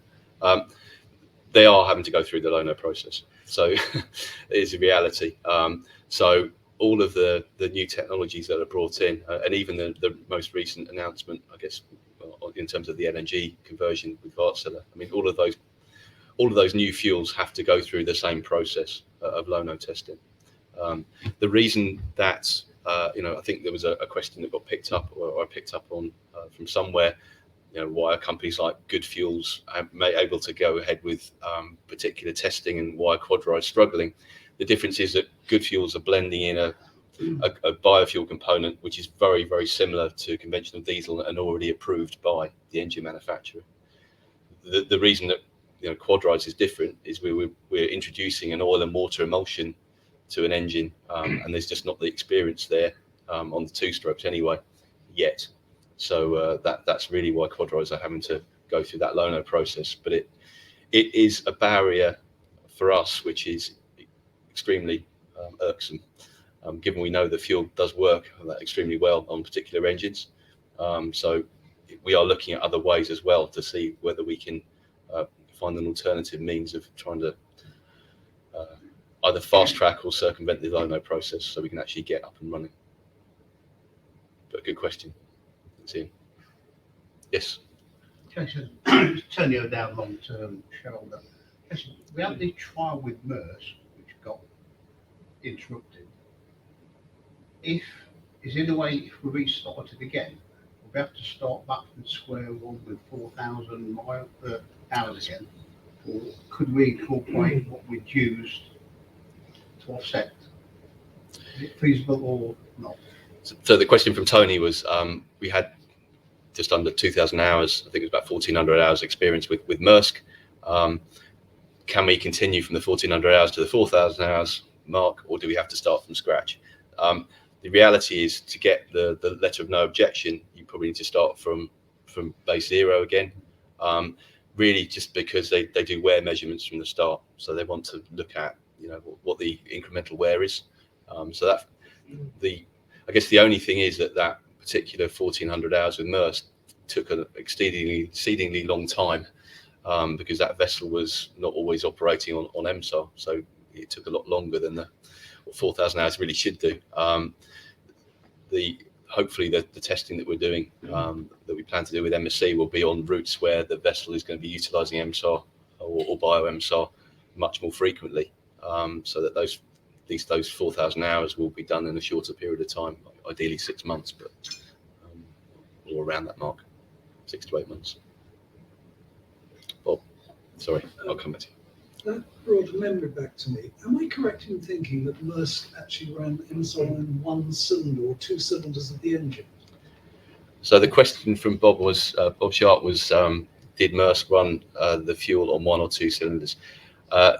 [SPEAKER 6] They are having to go through the loaner process, so it is a reality. So all of the new technologies that are brought in, and even the most recent announcement, I guess, in terms of the LNG conversion with Wärtsilä, I mean, all of those new fuels have to go through the same process of low-no testing. The reason that I think there was a question that got picked up, or I picked up on from somewhere. Why are companies like Good Fuels able to go ahead with particular testing, and why QUADRISE struggling? The difference is that Good Fuels are blending in a biofuel component which is very, very similar to conventional diesel and already approved by the engine manufacturer. The reason that QUADRISE is different is we're introducing an oil and water emulsion to an engine, and there's just not the experience there on the 2-strokes anyway yet. So that's really why QUADRISE are having to go through that low-no process. But it is a barrier for us, which is extremely irksome, given we know the fuel does work extremely well on particular engines. So we are looking at other ways as well to see whether we can find an alternative means of trying to either fast track or circumvent the low-no process so we can actually get up and running. But good question. Thanks, Ian. Yes.
[SPEAKER 9] Jason, turn you down long-term shareholder. Listen, we had the trial with MERS, which got interrupted. Is in a way, if we restarted again, we have to start back from square one with 4,000 hours again, or could we incorporate what we'd used to offset? Is it feasible or not?
[SPEAKER 6] So the question from Tony was, we had just under 2,000 hours, I think it was about 1,400 hours experience with Maersk. Can we continue from the 1,400 hours to the 4,000 hours mark, or do we have to start from scratch? The reality is, to get the letter of no objection, you probably need to start from base zero again. Really, just because they do wear measurements from the start, so they want to look at what the incremental wear is. So that I guess the only thing is that particular 1,400 hours with Maersk took an exceedingly long time, because that vessel was not always operating on MSAR, so it took a lot longer than what 4,000 hours really should do. Hopefully the testing that we're doing, that we plan to do with MSC, will be on routes where the vessel is going to be utilising MSAR or bio-MSAR much more frequently, so that those 4,000 hours will be done in a shorter period of time, ideally 6 months, but or around that mark, 6 to 8 months. Bob, sorry, I'll come back to you.
[SPEAKER 11] That brought a memory back to me. Am I correct in thinking that Maersk actually ran MSAR in one cylinder or 2 cylinders of the engine?
[SPEAKER 6] So the question from Bob was, Bob Sharp was, did Maersk run the fuel on 1 or 2 cylinders?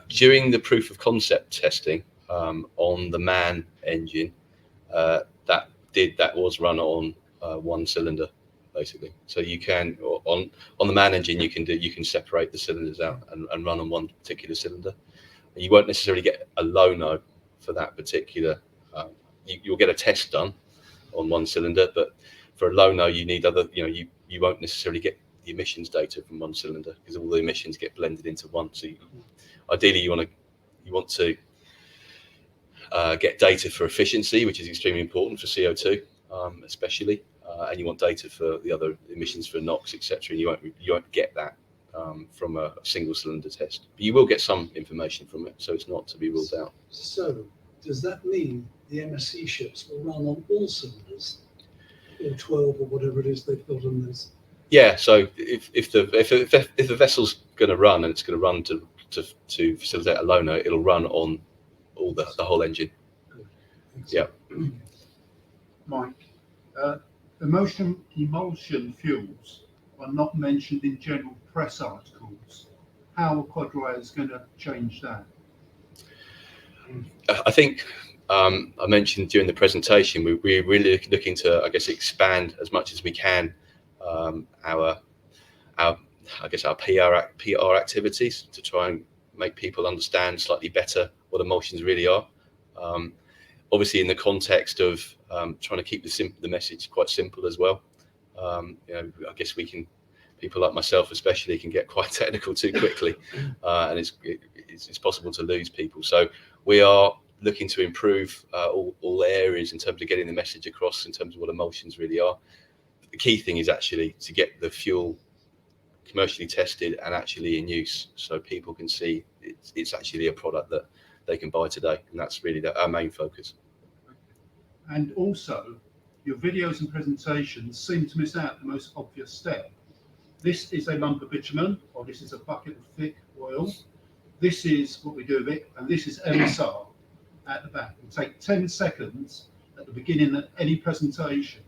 [SPEAKER 6] During the proof of concept testing on the MAN engine, that was run on 1 cylinder, basically. So you can, on the MAN engine, you can separate the cylinders out and run on one particular cylinder. And you won't necessarily get a low no for that particular. You'll get a test done on 1 cylinder, but for a low no, you need other. You won't necessarily get the emissions data from 1 cylinder, because all the emissions get blended into one. So ideally, you want to get data for efficiency, which is extremely important for CO2, especially. And you want data for the other emissions for NOx, etc. And you won't get that from a single cylinder test. But you will get some information from it, so it's not to be ruled out.
[SPEAKER 11] So does that mean the MSC ships will run on all cylinders, or 12 or whatever it is they've got on this?
[SPEAKER 6] Yeah. So if the vessel's going to run, and it's going to run to facilitate a low no, it'll run on all the whole engine. Yeah.
[SPEAKER 7] Mike, emulsion fuels are not mentioned in general press articles. How are QUADRISE going to change that?
[SPEAKER 6] I think I mentioned during the presentation, we're really looking to, I guess, expand as much as we can our PR activities to try and make people understand slightly better what emulsions really are. Obviously, in the context of trying to keep the message quite simple as well. I guess people like myself especially, can get quite technical too quickly, and it's possible to lose people. So we are looking to improve all areas in terms of getting the message across in terms of what emulsions really are. The key thing is actually to get the fuel commercially tested and actually in use, so people can see it's actually a product that they can buy today, and that's really our main focus.
[SPEAKER 7] And also, your videos and presentations seem to miss out the most obvious step. This is a lump of bitumen, or this is a bucket of thick oil. This is what we do with it, and this is MSR at the back. It take 10 seconds at the beginning of any presentation,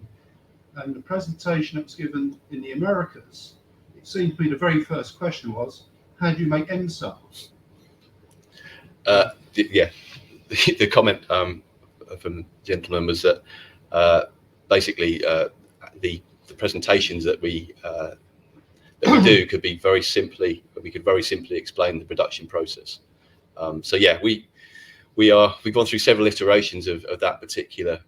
[SPEAKER 7] and the presentation that was given in the Americas, it seemed to be the very first question was, how do you make MSR?
[SPEAKER 6] Yeah, the comment from the gentleman was that basically the presentations that we do could be very simply, we could very simply explain the production process. So yeah, we've gone through several iterations of that particular,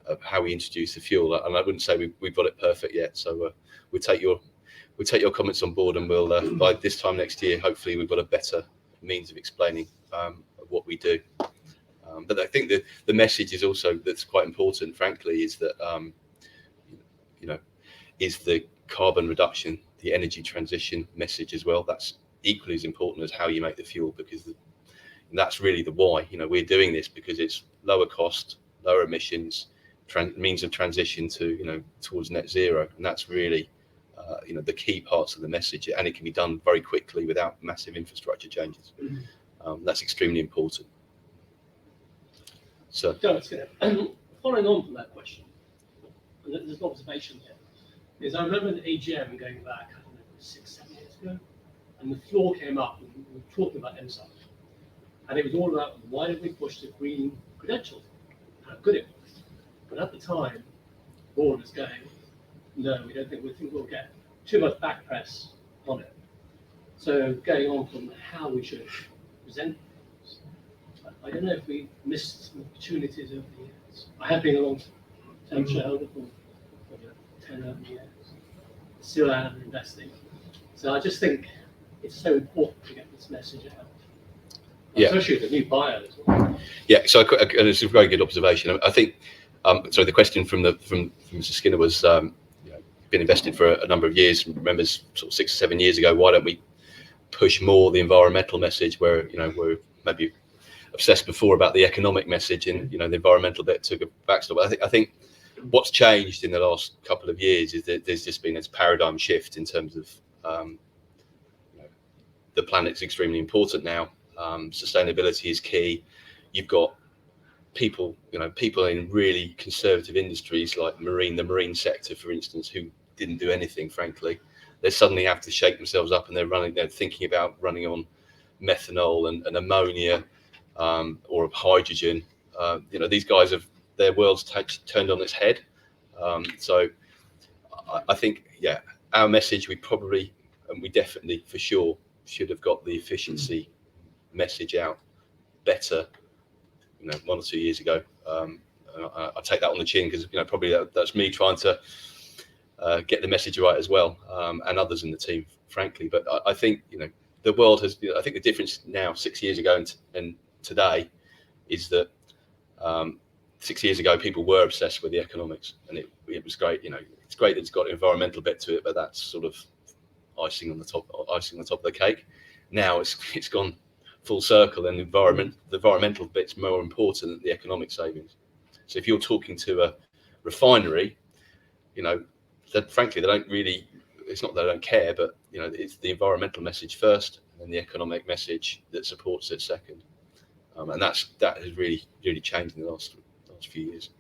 [SPEAKER 6] of how we introduce the fuel, and I wouldn't say we've got it perfect yet. So we'll take your comments on board, and we'll by this time next year, hopefully we've got a better means of explaining what we do. But I think the message is also that's quite important, frankly, is that is the carbon reduction, the energy transition message as well. That's equally as important as how you make the fuel, because that's really the why. We're doing this because it's lower cost, lower emissions, means of transition to towards net zero, and that's really the key parts of the message, and it can be done very quickly without massive infrastructure changes. That's extremely important. So,
[SPEAKER 12] following on from that question, and there's an observation here, is I remember the AGM going back, I don't know, 6-7 years ago, and the floor came up and we were talking about MSAR, and it was all about why don't we push the green credentials, how good it was. But at the time, the board was going, no, we think we'll get too much back press on it. So going on from how we should present things, I don't know if we missed some opportunities over the years. I have been a long-term shareholder for 10 years, still am investing. So I just think it's so important to get this message out. Especially the new buyer as well.
[SPEAKER 6] Yeah, so it's a very good observation. I think, so the question from Mr. Skinner was, been invested for a number of years, remembers sort of 6 or 7 years ago, why don't we push more the environmental message, where we're maybe obsessed before about the economic message, and the environmental bit took a backstop. I think what's changed in the last couple of years is that there's just been this paradigm shift in terms of the planet's extremely important now. Sustainability is key. You've got people in really conservative industries like the marine sector, for instance, who didn't do anything, frankly. They suddenly have to shake themselves up, and they're thinking about running on methanol and ammonia or hydrogen. These guys their world's turned on its head. So I think, our message, we definitely for sure should have got the efficiency message out better 1 or 2 years ago. I take that on the chin, because probably that's me trying to get the message right as well, and others in the team, frankly. But I think the world has. I think the difference now, 6 years ago and today, is that 6 years ago people were obsessed with the economics, and it was great. It's great that it's got an environmental bit to it, but that's sort of icing on the top of the cake. Now it's gone full circle, and the environmental bit's more important than the economic savings. So if you're talking to a refinery, that frankly they don't really. It's not that they don't care, but it's the environmental message first, and then the economic message that supports it second. And that has really changed in the last few years.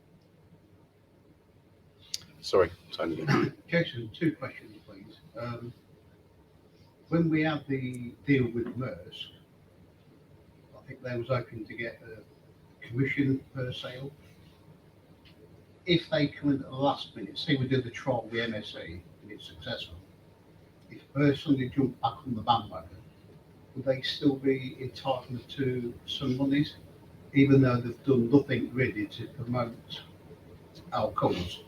[SPEAKER 6] Sorry, Tony.
[SPEAKER 9] Jason, 2 questions, please. When we had the deal with Maersk, I think they was hoping to get a commission per sale. If they come in at the last minute, say we do the trial with MSC and it's successful, if Maersk suddenly jump back on the bandwagon, would they still be entitled to some monies, even though they've done nothing really to promote our cause?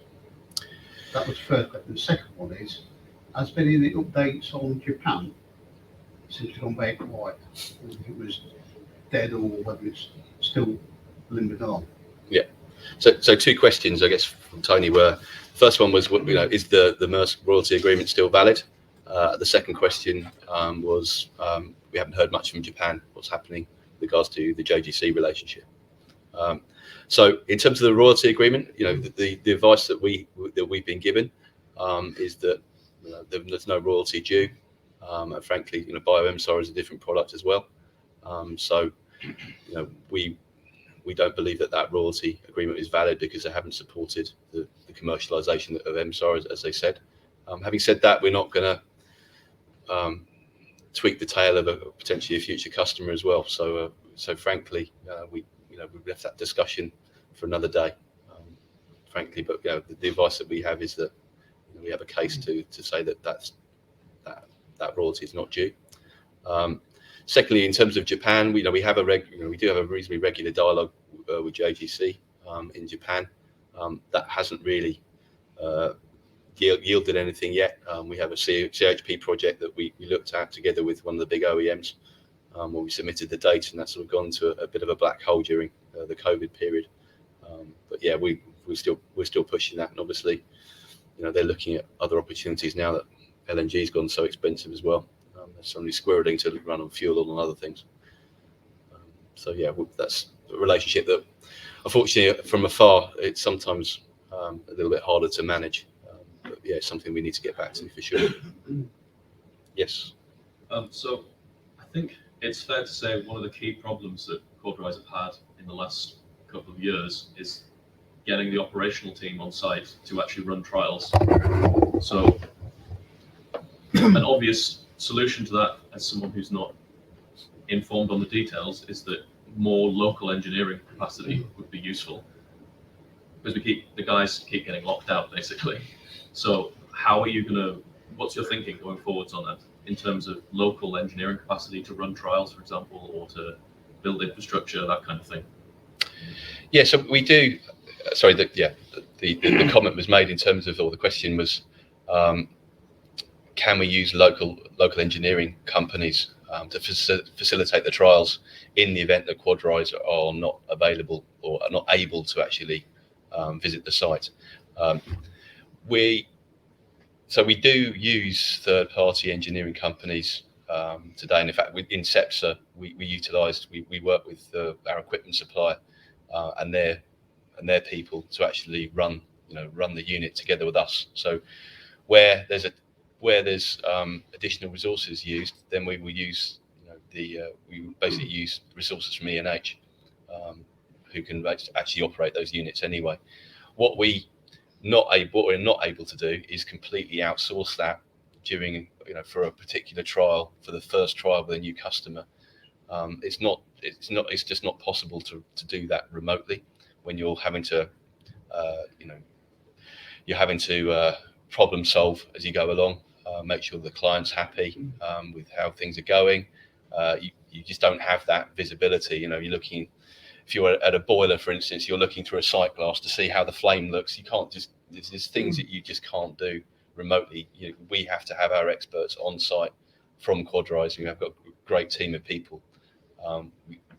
[SPEAKER 9] That was the first question. The second one is, has been any updates on Japan? It seems to have gone very quiet. Whether it was dead or whether it's still limping on. Yeah.
[SPEAKER 6] So 2 questions, I guess, from Tony were, first one was, is the Maersk royalty agreement still valid? The second question was, we haven't heard much from Japan. What's happening with regards to the JGC relationship? So in terms of the royalty agreement, the advice that we've been given is that there's no royalty due. And frankly, BioMSAR is a different product as well. So we don't believe that royalty agreement is valid, because they haven't supported the commercialization of MSAR, as they said. Having said that, we're not going to tweak the tail of potentially a future customer as well. So frankly, we left that discussion for another day, frankly. But the advice that we have is that we have a case to say that royalty is not due. Secondly, in terms of Japan, we do have a reasonably regular dialogue with JGC in Japan. That hasn't really yielded anything yet. We have a CHP project that we looked at together with one of the big OEMs, when we submitted the data, and that's sort of gone to a bit of a black hole during the COVID period. But yeah, we're still pushing that, and obviously, they're looking at other opportunities now that LNG's gone so expensive as well. There's somebody squirreling to run on fuel oil and other things. So yeah, that's a relationship that, unfortunately, from afar, it's sometimes a little bit harder to manage. But yeah, it's something we need to get back to for sure. Yes.
[SPEAKER 10] So I think it's fair to say one of the key problems that QUADRISE have had in the last couple of years is getting the operational team on site to actually run trials. So an obvious solution to that, as someone who's not informed on the details, is that more local engineering capacity would be useful, because the guys keep getting locked out basically. So how are you what's your thinking going forwards on that in terms of local engineering capacity to run trials, for example, or to build infrastructure, that kind of thing?
[SPEAKER 6] Yeah, so we do. Sorry, the comment was made in terms of, or the question was, can we use local engineering companies to facilitate the trials in the event that QUADRISE are not available or are not able to actually visit the site? We do use third-party engineering companies today, and in fact, in SEPSA, we work with our equipment supplier and their people to actually run the unit together with us. So where there's additional resources used, then we will use we basically use resources from E&H who can actually operate those units anyway. What we're not able to do is completely outsource that during for a particular trial, for the first trial with a new customer. It's just not possible to do that remotely when you're having to problem solve as you go along, make sure the client's happy with how things are going. You just don't have that visibility. You're looking, if you're at a boiler, for instance, you're looking through a sight glass to see how the flame looks. You can't just, there's things that you just can't do remotely. We have to have our experts on site from QUADRISE. We have got a great team of people.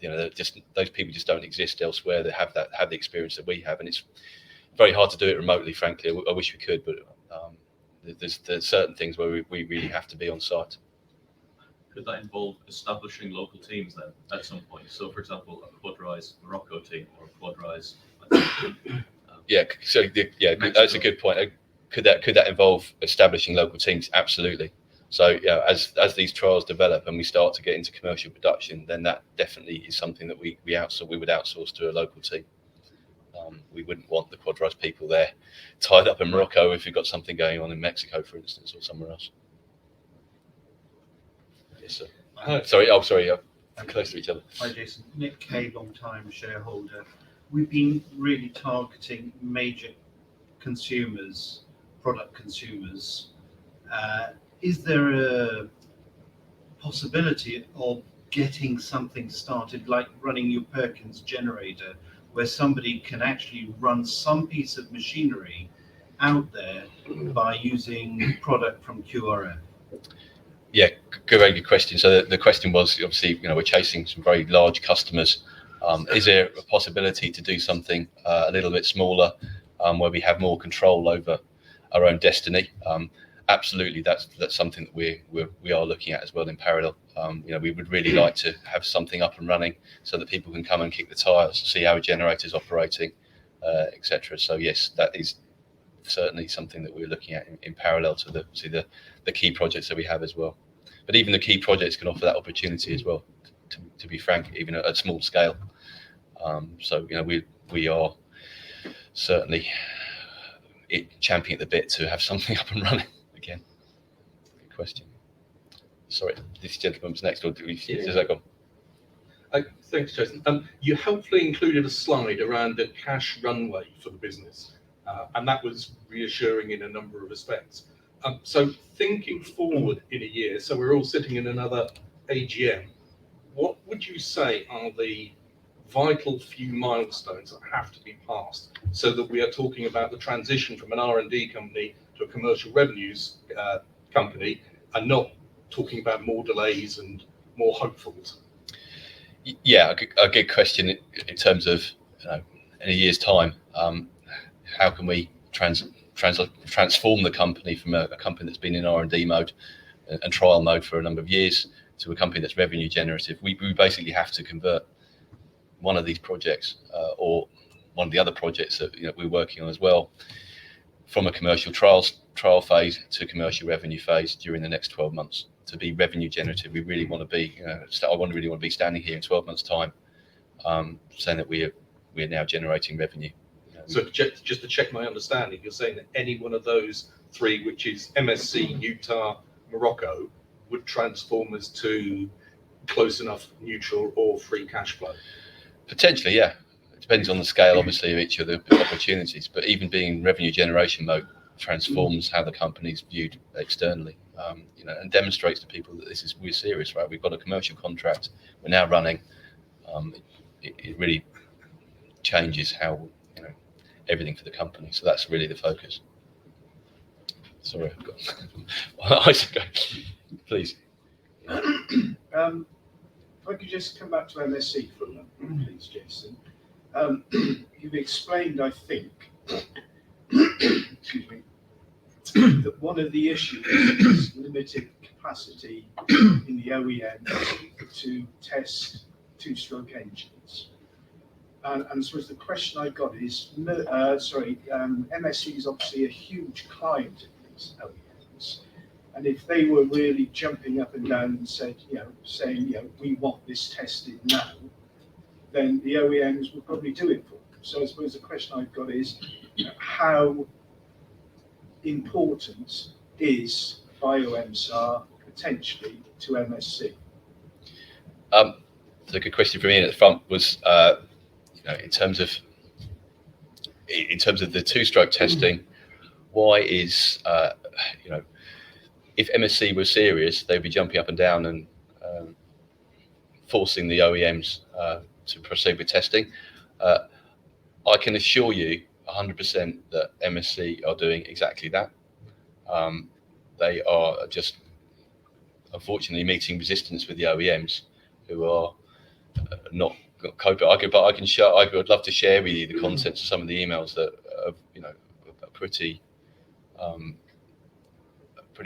[SPEAKER 6] Those people just don't exist elsewhere that have the experience that we have, and it's very hard to do it remotely. Frankly, I wish we could, but there's certain things where we really have to be on site.
[SPEAKER 10] Could that involve establishing local teams then at some point? So, for example, a QUADRISE Morocco team or a QUADRISE. That's a good point. Could that involve establishing local teams? Absolutely. So as these trials develop and we start to get into commercial production, then that definitely is something that we would outsource to a local team. We wouldn't want the QUADRISE people there tied up in Morocco if we've got something going on in Mexico, for instance, or somewhere else. Yes, sir. Sorry, I'm close to each other.
[SPEAKER 9] Hi, Jason. Nick Kay, long-time shareholder. We've been really targeting major consumers, product consumers. Is there a possibility of getting something started, like running your Perkins generator, where somebody can actually run some piece of machinery out there by using product from QRF?
[SPEAKER 6] Yeah, very good question. So the question was, obviously, we're chasing some very large customers. Is there a possibility to do something a little bit smaller, where we have more control over our own destiny? Absolutely, that's something that we are looking at as well in parallel. We would really like to have something up and running so that people can come and kick the tires, see how a generator's operating, etc. So yes, that is certainly something that we're looking at in parallel to the key projects that we have as well. But even the key projects can offer that opportunity as well, to be frank, even at a small scale. So we are certainly championing at the bit to have something up and running again. Good question. Sorry, this gentleman was next, or does that go?
[SPEAKER 8] Thanks, Jason. You helpfully included a slide around the cash runway for the business, and that was reassuring in a number of respects. So thinking forward in a year, so we're all sitting in another AGM, what would you say are the vital few milestones that have to be passed so that we are talking about the transition from an R&D company to a commercial revenues company, and not talking about more delays and more hopefuls?
[SPEAKER 6] Yeah, a good question in terms of, in a year's time, how can we transform the company from a company that's been in R&D mode and trial mode for a number of years to a company that's revenue generative? We basically have to convert one of these projects or one of the other projects that we're working on as well from a commercial trial phase to commercial revenue phase during the next 12 months to be revenue generative. We really want to be, I really want to be standing here in 12 months time saying that we're now generating revenue.
[SPEAKER 8] So just to check my understanding, you're saying that any one of those three, which is MSC, Utah, Morocco, would transform us to close enough neutral or free cash flow?
[SPEAKER 6] Potentially, yeah. It depends on the scale, obviously, of each of the opportunities. But even being in revenue generation mode transforms how the company's viewed externally, and demonstrates to people that we're serious, right? We've got a commercial contract. We're now running. It really changes how everything for the company. So that's really the focus. Sorry, I've got please.
[SPEAKER 4] If I could just come back to MSC for a moment, please, Jason. You've explained, I think, excuse me, that one of the issues is limited capacity in the OEM to test two-stroke engines. And I suppose the question I got is, MSC is obviously a huge client of these OEMs, and if they were really jumping up and down and saying, we want this tested now, then the OEMs would probably do it for them. So I suppose the question I've got is, how important is BioMSR potentially to MSC?
[SPEAKER 6] So a good question for me at the front was, in terms of the two-stroke testing, why is if MSC were serious, they'd be jumping up and down and forcing the OEMs to proceed with testing. I can assure you 100% that MSC are doing exactly that. They are just unfortunately meeting resistance with the OEMs who are not coping. I would love to share with you the contents of some of the emails that are pretty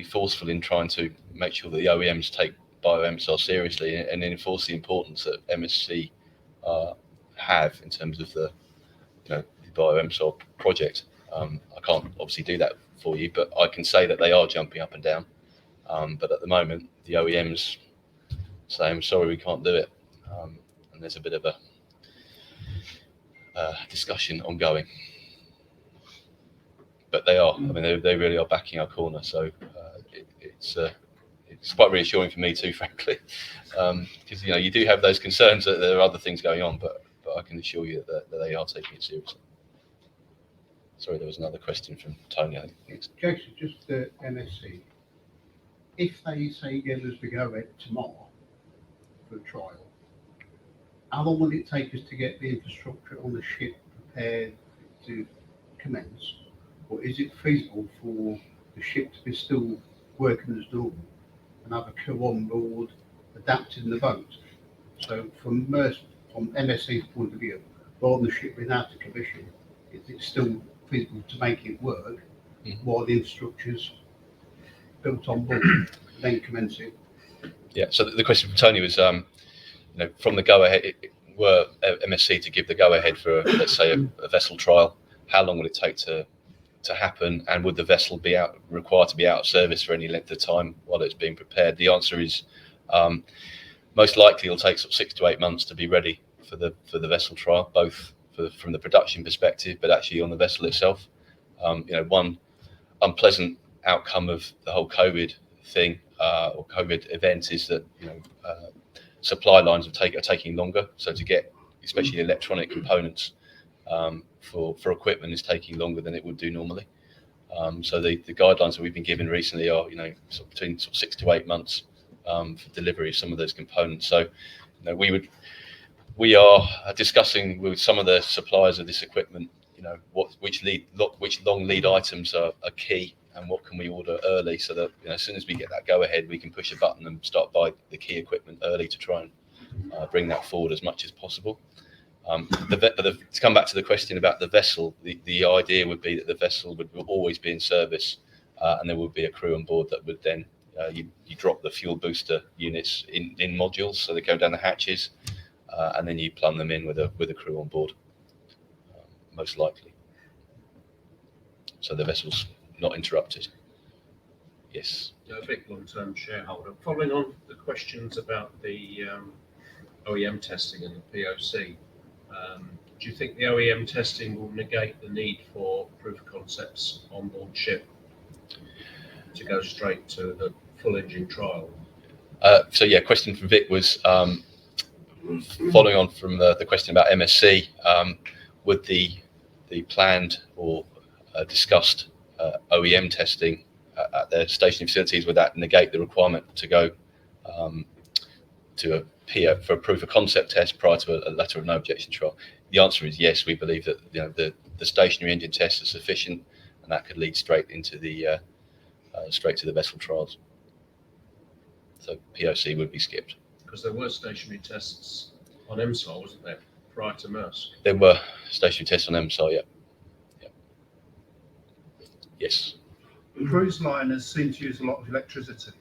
[SPEAKER 6] forceful in trying to make sure that the OEMs take BioMSR seriously and enforce the importance that MSC have in terms of the BioMSR project. I can't obviously do that for you, but I can say that they are jumping up and down. But at the moment, the OEMs say, "I'm sorry, we can't do it," and there's a bit of a discussion ongoing. But they are. I mean, they really are backing our corner. So it's quite reassuring for me too, frankly, because you do have those concerns that there are other things going on, but I can assure you that they are taking it seriously. Sorry, there was another question from Tony, I think.
[SPEAKER 9] Jason, just the MSC. If they say give us the go ahead tomorrow for a trial, how long will it take us to get the infrastructure on the ship prepared to commence? Or is it feasible for the ship to be still working as normal and have a crew on board adapting the boat? So from MSC's point of view, rather than the ship being out of commission, is it still feasible to make it work while the infrastructure's built on board, then commence it?
[SPEAKER 6] Yeah, so the question from Tony was, from the go-ahead, were MSC to give the go-ahead for, let's say, a vessel trial, how long would it take to happen, and would the vessel be required to be out of service for any length of time while it's being prepared? The answer is most likely it'll take sort of 6 to 8 months to be ready for the vessel trial, both from the production perspective, but actually on the vessel itself. One unpleasant outcome of the whole COVID thing or COVID event is that supply lines are taking longer. So to get especially electronic components for equipment is taking longer than it would do normally. So the guidelines that we've been given recently are between 6 to 8 months for delivery of some of those components. So we are discussing with some of the suppliers of this equipment, which long lead items are key and what can we order early, so that as soon as we get that go ahead, we can push a button and start buy the key equipment early to try and bring that forward as much as possible. To come back to the question about the vessel, the idea would be that the vessel would always be in service, and there would be a crew on board that would then you drop the fuel booster units in modules, so they go down the hatches, and then you plumb them in with a crew on board, most likely. So the vessel's not interrupted. Yes.
[SPEAKER 13] A big long-term shareholder. Following on the questions about the OEM testing and the POC, do you think the OEM testing will negate the need for proof of concepts on board ship to go straight to the full engine trial?
[SPEAKER 6] So yeah, question from Vic was following on from the question about MSC. Would the planned or discussed OEM testing at their stationary facilities, would that negate the requirement to go to a PO for a proof of concept test prior to a letter of no objection trial? The answer is yes. We believe that the stationary engine tests are sufficient, and that could lead straight into the straight to the vessel trials. So POC would be skipped.
[SPEAKER 13] Because there were stationary tests on MSOL, wasn't there, prior to Maersk?
[SPEAKER 6] There were stationary tests on MSOL, yeah. Yes.
[SPEAKER 7] Cruise liners seem to use a lot of electricity.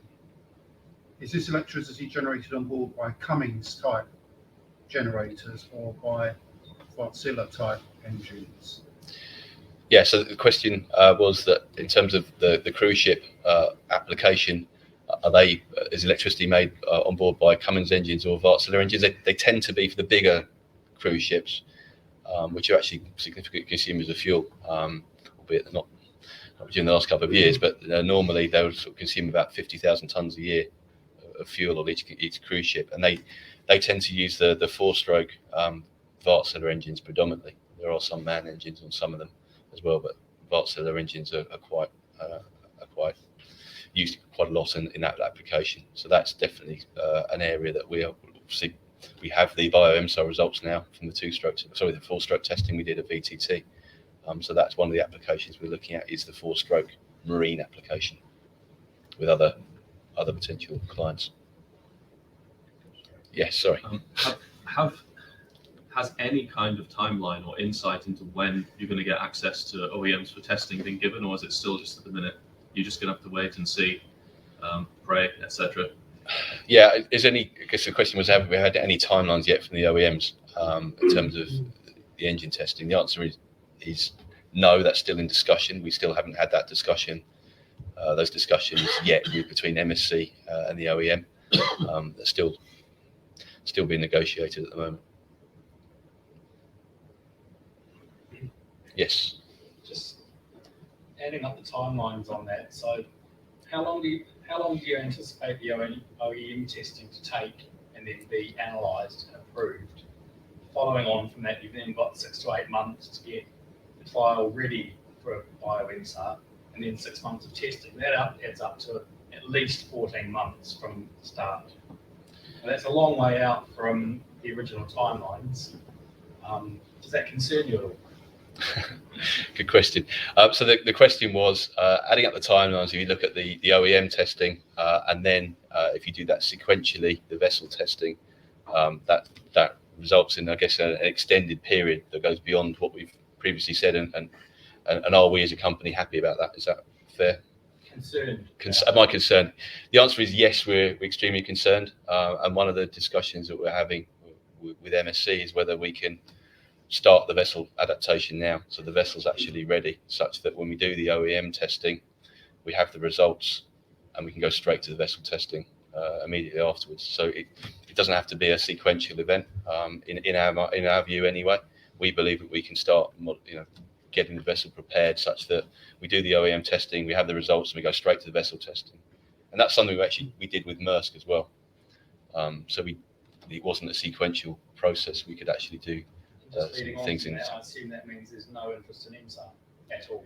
[SPEAKER 7] Is this electricity generated on board by Cummins type generators or by Wärtsilä type engines?
[SPEAKER 6] Yeah, so the question was that in terms of the cruise ship application, is electricity made on board by Cummins engines or Wärtsilä engines? They tend to be for the bigger cruise ships, which are actually significant consumers of fuel, albeit not during the last couple of years, but normally they would sort of consume about 50,000 tonnes a year of fuel on each cruise ship, and they tend to use the four-stroke Wärtsilä engines predominantly. There are some MAN engines on some of them as well, but Wärtsilä engines are quite used quite a lot in that application. So that's definitely an area that we have the bio-MSOL results now from the four-stroke testing we did at VTT. So that's one of the applications we're looking at, is the four-stroke marine application with other potential clients. Yes, sorry.
[SPEAKER 10] Has any kind of timeline or insight into when you're going to get access to OEMs for testing been given, or is it still just at the minute you're just going to have to wait and see, pray, etc.?
[SPEAKER 6] Yeah, I guess the question was, have we had any timelines yet from the OEMs in terms of the engine testing? The answer is no, that's still in discussion. We still haven't had that discussion, those discussions yet between MSC and the OEM. They're still being negotiated at the moment. Yes.
[SPEAKER 14] Just adding up the timelines on that. So how long do you anticipate the OEM testing to take and then be analysed and approved? Following on from that, you've then got 6 to 8 months to get the trial ready for a bio-MSOL, and then 6 months of testing. That adds up to at least 14 months from the start. And that's a long way out from the original timelines. Does that concern you at all?
[SPEAKER 6] Good question. So the question was, adding up the timelines, if you look at the OEM testing, and then if you do that sequentially, the vessel testing, that results in, I guess, an extended period that goes beyond what we've previously said. And are we as a company happy about that? Is that fair?
[SPEAKER 14] Concerned.
[SPEAKER 6] Am I concerned? The answer is yes, we're extremely concerned. And one of the discussions that we're having with MSC is whether we can start the vessel adaptation now, so the vessel's actually ready, such that when we do the OEM testing, we have the results and we can go straight to the vessel testing immediately afterwards. So it doesn't have to be a sequential event. In our view, anyway, we believe that we can start, getting the vessel prepared such that we do the OEM testing, we have the results, and we go straight to the vessel testing. And that's something we did with Maersk as well. So it wasn't a sequential process. We could actually do things in.
[SPEAKER 14] I assume that means there's no interest in MSOL at all.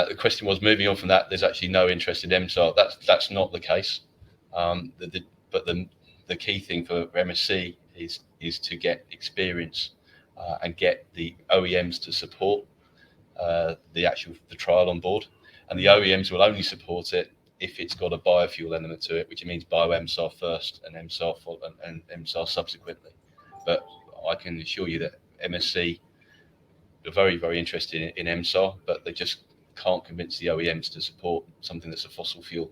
[SPEAKER 6] The question was, moving on from that, there's actually no interest in MSOL. That's not the case. But the key thing for MSC is to get experience and get the OEMs to support the trial on board. and the OEMs will only support it if it's got a biofuel element to it, which means bio-MSAR first and MSAR subsequently. But I can assure you that MSC are very, very interested in MSAR, but they just can't convince the OEMs to support something that's a fossil fuel,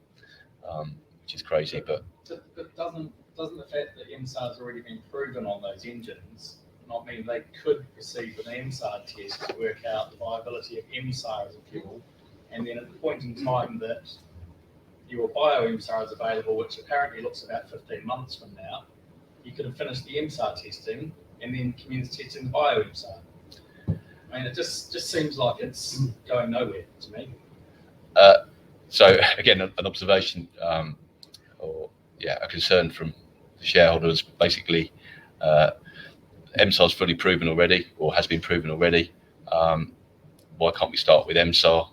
[SPEAKER 6] which is crazy. But
[SPEAKER 14] doesn't the fact that MSAR has already been proven on those engines not mean they could proceed with an MSAR test to work out the viability of MSAR as a fuel, and then at the point in time that your bio-MSAR is available, which apparently looks about 15 months from now, you could have finished the MSAR testing and then commenced testing the bio-MSAR. I mean, it just seems like it's going nowhere to me.
[SPEAKER 6] So again, an observation, or a concern from the shareholders. Basically, MSAR is fully proven already, or has been proven already. Why can't we start with MSAR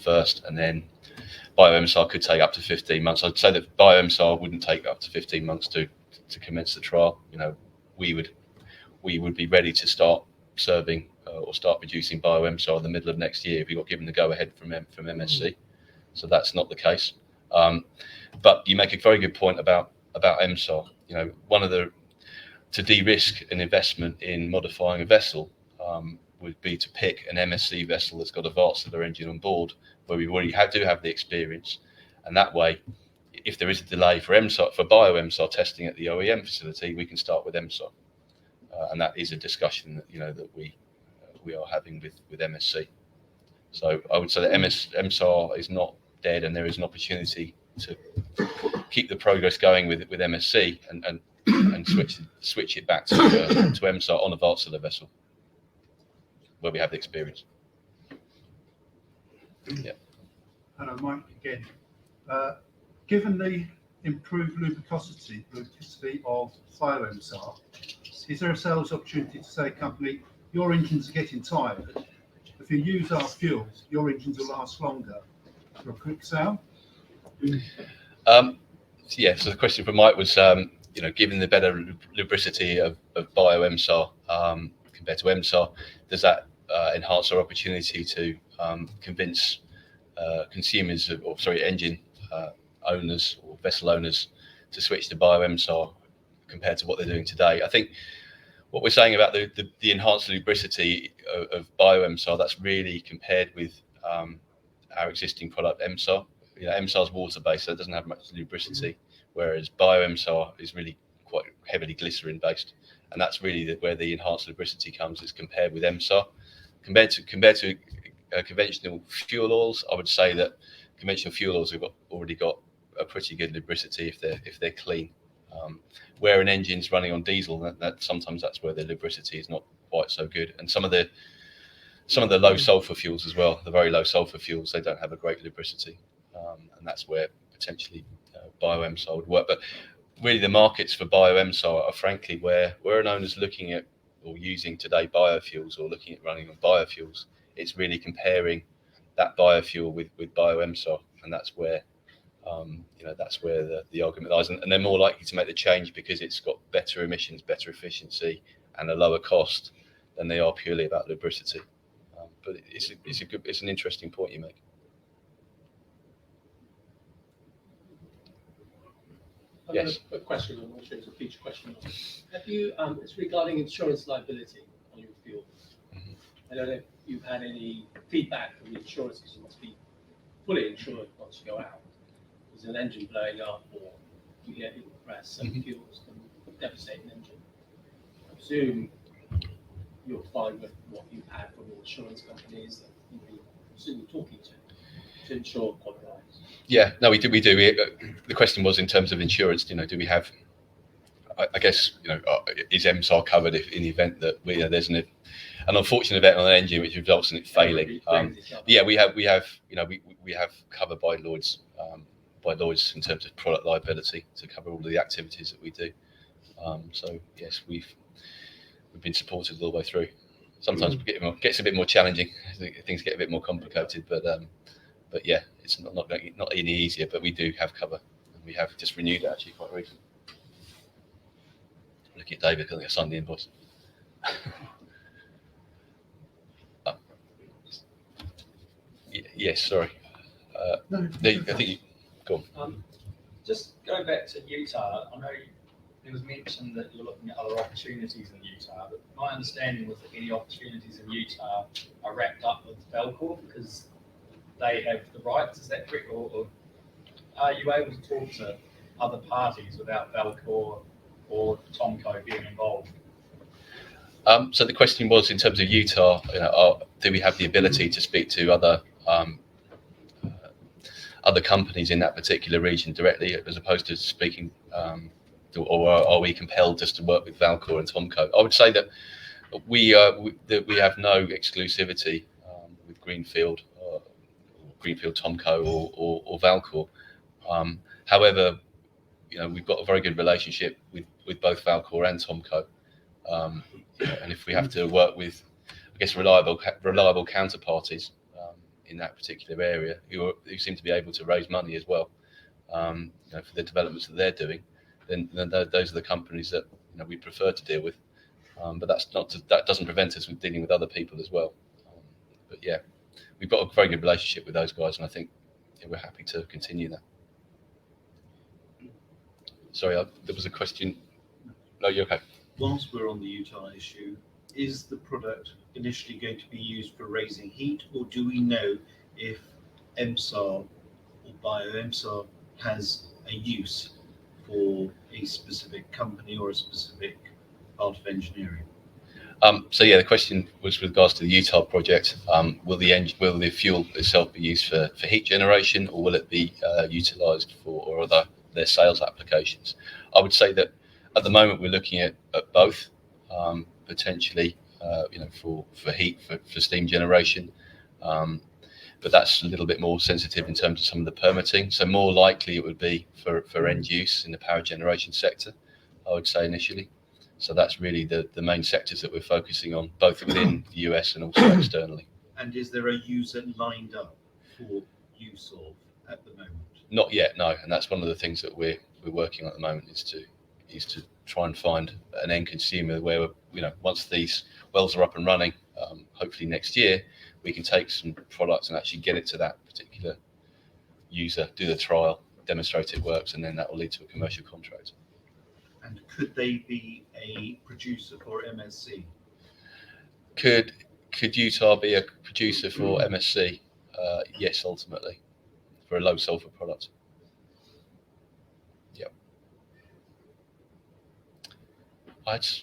[SPEAKER 6] first, and then bio-MSAR could take up to 15 months. I'd say that bio-MSAR wouldn't take up to 15 months to commence the trial. You know, we would be ready to start serving or start producing bio-MSAR in the middle of next year if we got given the go-ahead from MSC. So that's not the case. But you make a very good point about MSAR. You know, to de-risk an investment in modifying a vessel would be to pick an MSC vessel that's got a Wärtsilä engine on board, where we already do have the experience, and that way, if there is a delay for bio-MSAR testing at the OEM facility, we can start with MSAR, and that is a discussion that we are having with MSC. So I would say that MSAR is not dead, and there is an opportunity to keep the progress going with MSC and switch it back to MSAR on a Wärtsilä vessel where we have the experience. Yeah.
[SPEAKER 7] Hello, Mike again. Given the improved lubricity of bio-MSAR, is there a sales opportunity to say, company, your engines are getting tired. If you use our fuels, your engines will last longer for a quick sale?
[SPEAKER 6] So the question from Mike was, given the better lubricity of bio-MSAR compared to MSAR, does that enhance our opportunity to convince consumers, engine owners or vessel owners to switch to bio-MSAR compared to what they're doing today? I think what we're saying about the enhanced lubricity of bio-MSAR, that's really compared with our existing product MSAR. MSAR is water-based, so it doesn't have much lubricity, whereas bio-MSAR is really quite heavily glycerin-based, and that's really where the enhanced lubricity comes. Is compared with MSAR. Compared to conventional fuel oils, I would say that conventional fuel oils have already got a pretty good lubricity if they're clean. Where an engine's running on diesel, sometimes that's where the lubricity is not quite so good. And some of the low sulfur fuels as well, the very low sulfur fuels, they don't have a great lubricity, and that's where potentially bio-MSAR would work. But really, the markets for bio-MSAR are frankly where an owner's looking at or using today biofuels or looking at running on biofuels. It's really comparing that biofuel with bio-MSAR, and that's where the argument lies. And they're more likely to make the change because it's got better emissions, better efficiency, and a lower cost than they are purely about lubricity. But it's an interesting point you make. Yes.
[SPEAKER 12] A question, I'm not sure it's a future question. Have you, it's regarding insurance liability on your fuel. I don't know if you've had any feedback from the insurance, because you must be fully insured once you go out. There's an engine blowing up, or you get in the press, some fuels can devastate an engine. I presume you're fine with what you've had from the insurance companies that you're talking to ensure QUADRISE.
[SPEAKER 6] Yeah, no, we do. The question was in terms of insurance. Do we have? I guess is MSAR covered if in the event that there's an unfortunate event on an engine which results in it failing? We have cover by Lloyd's in terms of product liability to cover all of the activities that we do. So yes, we've been supported all the way through. Sometimes it gets a bit more challenging. Things get a bit more complicated, but yeah, it's not any easier. But we do have cover, and we have just renewed it actually quite recently. Look at David, I think I signed the invoice. Yes, sorry. I think you, go on.
[SPEAKER 14] Just going back to Utah, I know it was mentioned that you're looking at other opportunities in Utah, but my understanding was that any opportunities in Utah are wrapped up with Valcor because they have the rights. Is that correct? Or are you able to talk to other parties without Valcor or Tomco being involved?
[SPEAKER 6] So the question was, in terms of Utah, do we have the ability to speak to other companies in that particular region directly, as opposed to speaking, or are we compelled just to work with Valcor and Tomco? I would say that we have no exclusivity with Greenfield, Tomco, or Valcor. However, we've got a very good relationship with both Valcor and Tomco, and if we have to work with, I guess, reliable counterparties in that particular area who seem to be able to raise money as well, for the developments that they're doing, then those are the companies that we prefer to deal with. But that doesn't prevent us from dealing with other people as well. But yeah, we've got a very good relationship with those guys, and I think we're happy to continue that. Sorry, there was a question. No, you're okay.
[SPEAKER 15] Whilst we're on the Utah issue, is the product initially going to be used for raising heat, or do we know if MSAR or BioMSAR has a use for a specific company or a specific part of engineering?
[SPEAKER 6] So yeah, the question was with regards to the Utah project. Will the fuel itself be used for heat generation, or will it be utilised for their sales applications? I would say that at the moment we're looking at both, potentially, for heat, for steam generation. But that's a little bit more sensitive in terms of some of the permitting. So more likely it would be for end use in the power generation sector, I would say initially. So that's really the main sectors that we're focusing on, both within the US and also externally.
[SPEAKER 15] And is there a user lined up for use of at the moment?
[SPEAKER 6] Not yet, no. And that's one of the things that we're working on at the moment is to try and find an end consumer where, once these wells are up and running, hopefully next year, we can take some products and actually get it to that particular user, do the trial, demonstrate it works, and then that will lead to a commercial contract.
[SPEAKER 15] And could they be a producer for MSC?
[SPEAKER 6] Could Utah be a producer for MSC? Yes, ultimately, for a low sulfur product. Yep.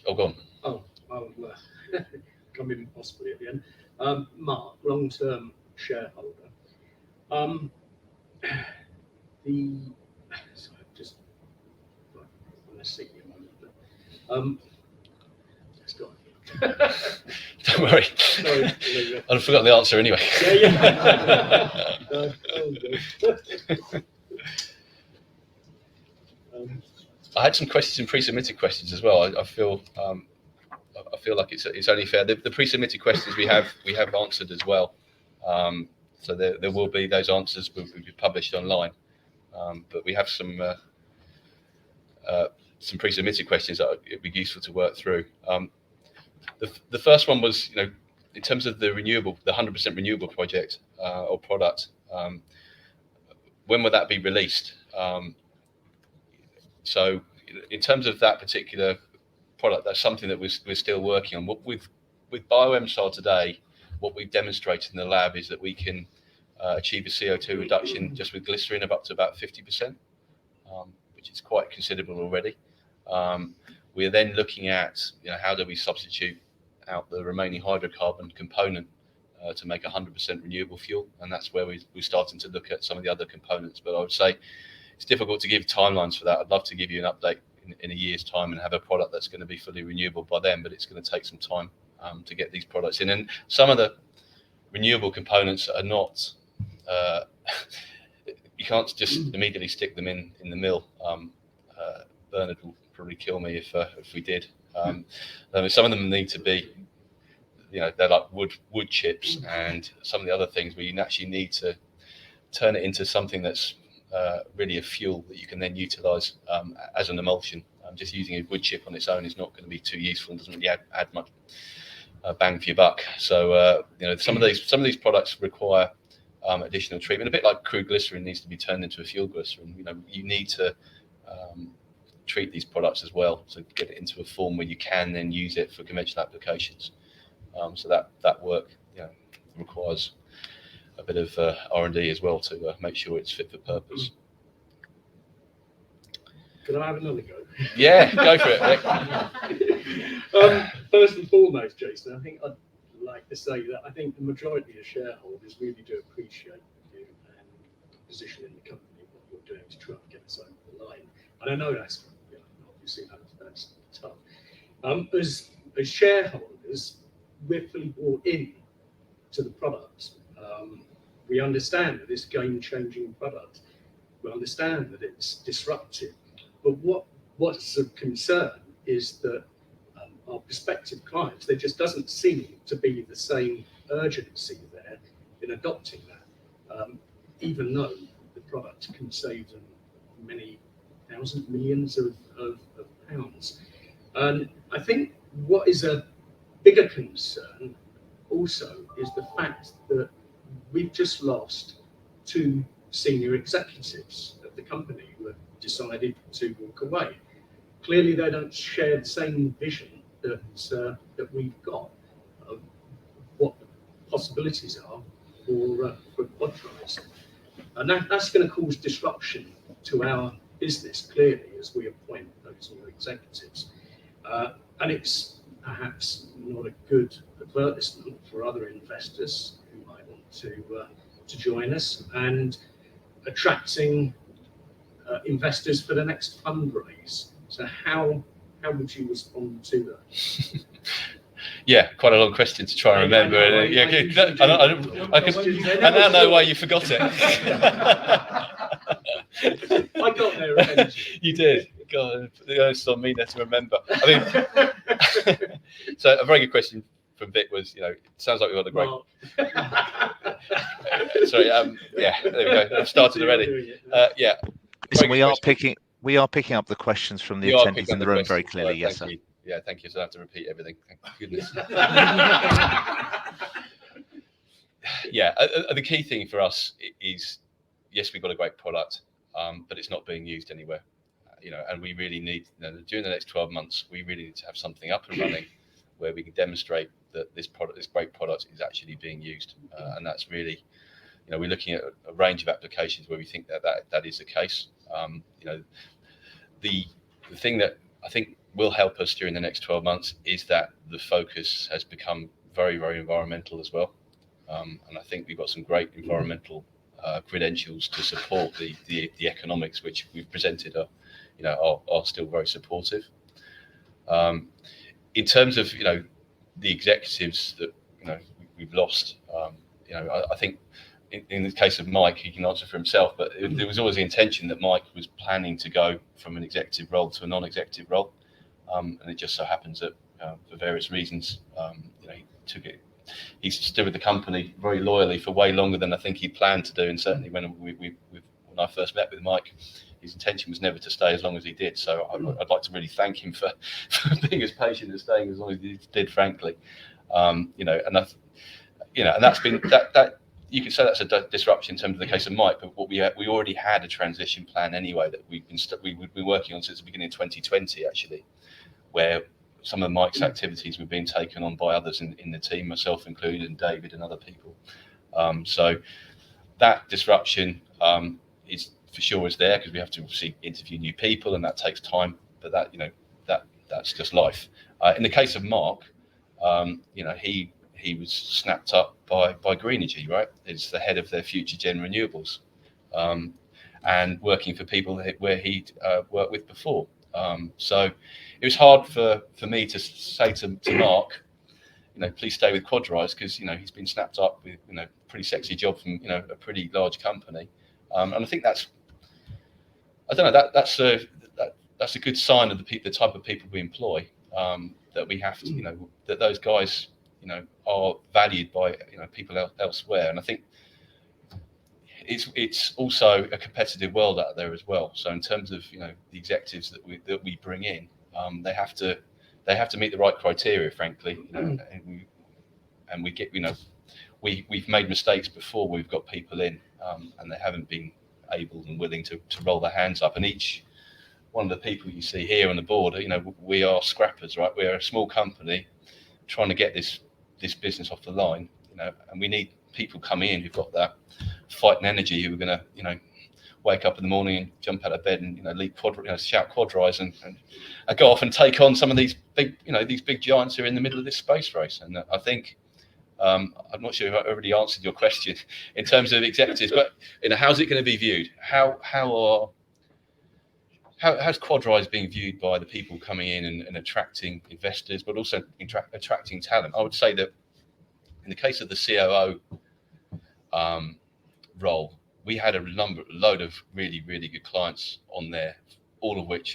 [SPEAKER 6] Go on.
[SPEAKER 12] Oh, I'll come in possibly at the end. Mark, long-term shareholder. Just want to see you a moment. Let's go on.
[SPEAKER 6] Don't worry.
[SPEAKER 12] Sorry,
[SPEAKER 6] I've forgotten the answer anyway. I had some questions and pre-submitted questions as well. I feel like it's only fair. The pre-submitted questions we have answered as well. So there will be those answers will be published online. But we have some pre-submitted questions that it'd be useful to work through. The first one was, in terms of the 100% renewable project or product, when will that be released? So in terms of that particular product, that's something that we're still working on. With BioMSAR today, what we've demonstrated in the lab is that we can achieve a CO2 reduction just with glycerin of up to about 50%, which is quite considerable already. We're then looking at how do we substitute out the remaining hydrocarbon component to make 100% renewable fuel, and that's where we're starting to look at some of the other components. But I would say it's difficult to give timelines for that. I'd love to give you an update in a year's time and have a product that's going to be fully renewable by then, but it's going to take some time to get these products in. And some of the renewable components are not, you can't just immediately stick them in the mill. Bernard will probably kill me if we did. Some of them need to be, they're like wood chips, and some of the other things where you actually need to turn it into something that's really a fuel that you can then utilize as an emulsion. Just using a wood chip on its own is not going to be too useful and doesn't really add much bang for your buck. So some of these products require additional treatment, a bit like crude glycerin needs to be turned into a fuel glycerin. You need to treat these products as well, so get it into a form where you can then use it for conventional applications. So that work requires a bit of R&D as well to make sure it's fit for purpose.
[SPEAKER 16] Can I have another go?
[SPEAKER 6] Yeah, go for it, Rick.
[SPEAKER 16] First and foremost, Jason, I think I'd like to say that I think the majority of shareholders really do appreciate you and the position in the company, what you're doing to try and get us over the line. And I know that's, obviously that's tough. As shareholders, we're fully bought in to the product. We understand that it's a game-changing product. We understand that it's disruptive. But what's of concern is that our prospective clients, there just doesn't seem to be the same urgency there in adopting that, even though the product can save them many thousands, millions of pounds. And I think what is a bigger concern also is the fact that we've just lost 2 senior executives of the company who have decided to walk away. Clearly, they don't share the same vision that we've got of what the possibilities are for QUADRISE. And that's going to cause disruption to our business, clearly, as we appoint those new executives. And it's perhaps not a good advertisement for other investors who might want to join us, and attracting investors for the next fundraise. So how would you respond to that?
[SPEAKER 6] Yeah, quite a long question to try and remember. I now know why you forgot it.
[SPEAKER 16] I got there eventually.
[SPEAKER 6] You did. God, the onus on me there to remember. I mean, so a very good question from Vic was, it sounds like we've got a great. Sorry. Yeah, there we go. I've started already. Yeah.
[SPEAKER 1] Listen, we are picking up the questions from the attendees in the room very clearly. Yes, sir.
[SPEAKER 6] Yeah, thank you. So I have to repeat everything. Thank goodness. Yeah, the key thing for us is, yes, we've got a great product, but it's not being used anywhere. And we really need, during the next 12 months, we really need to have something up and running where we can demonstrate that this great product is actually being used. And that's really, we're looking at a range of applications where we think that is the case. The thing that I think will help us during the next 12 months is that the focus has become very, very environmental as well. And I think we've got some great environmental credentials to support the economics, which we've presented are still very supportive. In terms of the executives that we've lost, I think in the case of Mike, he can answer for himself, but there was always the intention that Mike was planning to go from an executive role to a non-executive role, and it just so happens that for various reasons, he took it. He's stood with the company very loyally for way longer than I think he planned to do, and certainly when I first met with Mike, his intention was never to stay as long as he did. So I'd like to really thank him for being as patient and staying as long as he did, frankly. And that's been that you could say that's a disruption in terms of the case of Mike, but what we already had a transition plan anyway that we've been working on since the beginning of 2020 actually, where some of Mike's activities were being taken on by others in the team, myself included, and David and other people. So that disruption is for sure is there because we have to obviously interview new people and that takes time. But that's just life. In the case of Mark, he was snapped up by Greenergy, right? It's the head of their Future Gen Renewables, and working for people where he'd worked with before. So it was hard for me to say to Mark, please stay with QUADRISE because he's been snapped up with a pretty sexy job from a pretty large company, and I think that's a good sign of the type of people we employ, that we have to that those guys are valued by people elsewhere, and I think it's also a competitive world out there as well. So in terms of the executives that we bring in, they have to meet the right criteria, frankly, and we get, we've made mistakes before. We've got people in, and they haven't been able and willing to roll their hands up. And each one of the people you see here on the board, we are scrappers, right? We're a small company trying to get this business off the line, and we need people coming in who've got that fight and energy, who are going to, wake up in the morning and jump out of bed and leap shout QUADRISE and go off and take on some of these big giants who are in the middle of this space race. And I think I'm not sure if I already answered your question in terms of executives, but how's it going to be viewed? How's QUADRISE being viewed by the people coming in and attracting investors, but also attracting talent? I would say that in the case of the COO role, we had a load of really, really good clients on there, a lot of which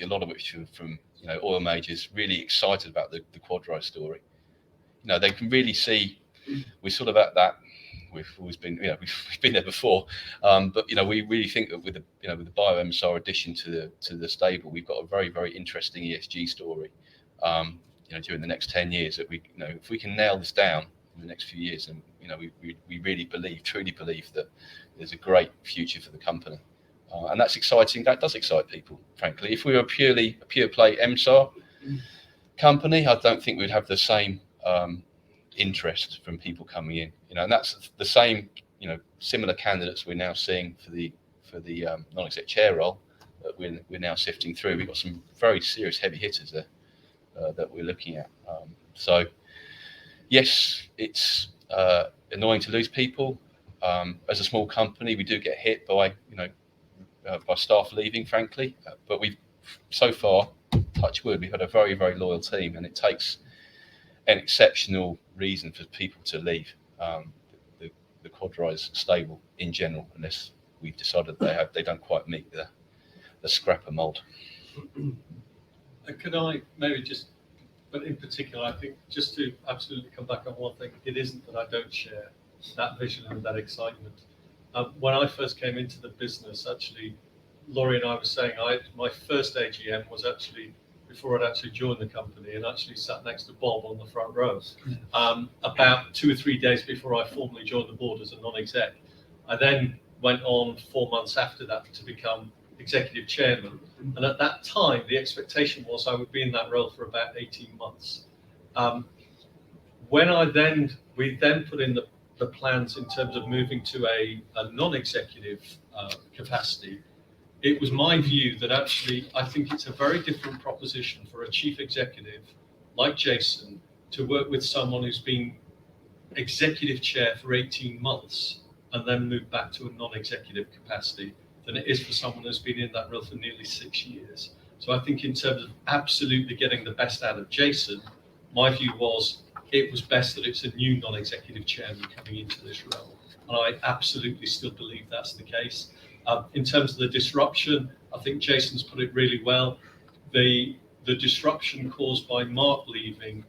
[SPEAKER 6] were from oil majors, really excited about the QUADRISE story. They can really see we're sort of at that. We've always been, we've been there before, but we really think that with the the BioMSR addition to the stable, we've got a very, very interesting ESG story. During the next 10 years, that if we can nail this down in the next few years, and we really truly believe that there's a great future for the company, and that's exciting. That does excite people, frankly. If we were a pure play MSAR company, I don't think we'd have the same interest from people coming in. And that's the same. Similar candidates we're now seeing for the non-exec chair role that we're now sifting through. We've got some very serious heavy hitters there that we're looking at. So yes, it's annoying to lose people. As a small company, we do get hit by by staff leaving, frankly. But we've so far, touch wood, we've had a very, very loyal team, and it takes an exceptional reason for people to leave the QUADRISE stable in general, unless we've decided they don't quite meet the scrapper mold.
[SPEAKER 17] Can I maybe just, but in particular, I think just to absolutely come back on one thing, it isn't that I don't share that vision and that excitement. When I first came into the business, actually, Laurie and I were saying my first AGM was actually before I'd actually joined the company, and actually sat next to Bob on the front row. About 2 or 3 days before I formally joined the board as a non-exec. I then went on 4 months after that to become executive chairman, and at that time the expectation was I would be in that role for about 18 months. When we then put in the plans in terms of moving to a non-executive capacity, it was my view that actually I think it's a very different proposition for a chief executive like Jason to work with someone who's been executive chair for 18 months and then move back to a non-executive capacity than it is for someone who's been in that role for nearly 6 years. So I think in terms of absolutely getting the best out of Jason, my view was it was best that it's a new non-executive chairman coming into this role. And I absolutely still believe that's the case. In terms of the disruption, I think Jason's put it really well. The disruption caused by Mark leaving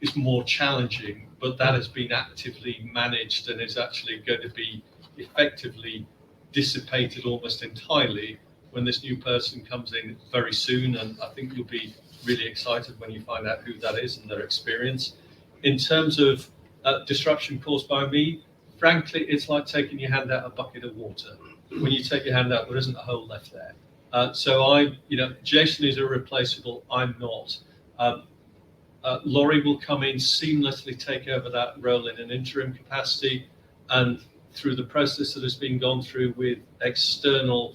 [SPEAKER 17] is more challenging, but that has been actively managed and is actually going to be effectively dissipated almost entirely when this new person comes in very soon. And I think you'll be really excited when you find out who that is and their experience. In terms of disruption caused by me, frankly, it's like taking your hand out of a bucket of water. When you take your hand out, there isn't a hole left there. So Jason is irreplaceable. I'm not. Laurie will come in, seamlessly take over that role in an interim capacity, and through the process that has been gone through with external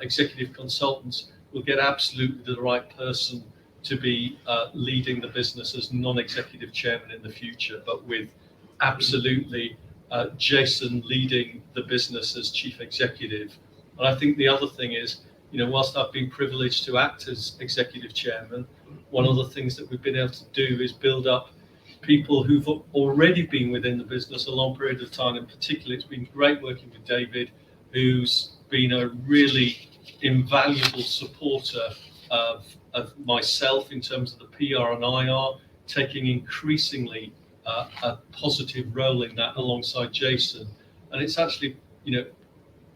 [SPEAKER 17] executive consultants, we'll get absolutely the right person to be leading the business as non-executive chairman in the future, but with absolutely Jason leading the business as chief executive. And I think the other thing is, whilst I've been privileged to act as executive chairman, one of the things that we've been able to do is build up people who've already been within the business a long period of time. In particular, it's been great working with David, who's been a really invaluable supporter of myself in terms of the PR and IR, taking increasingly a positive role in that alongside Jason. And it's actually,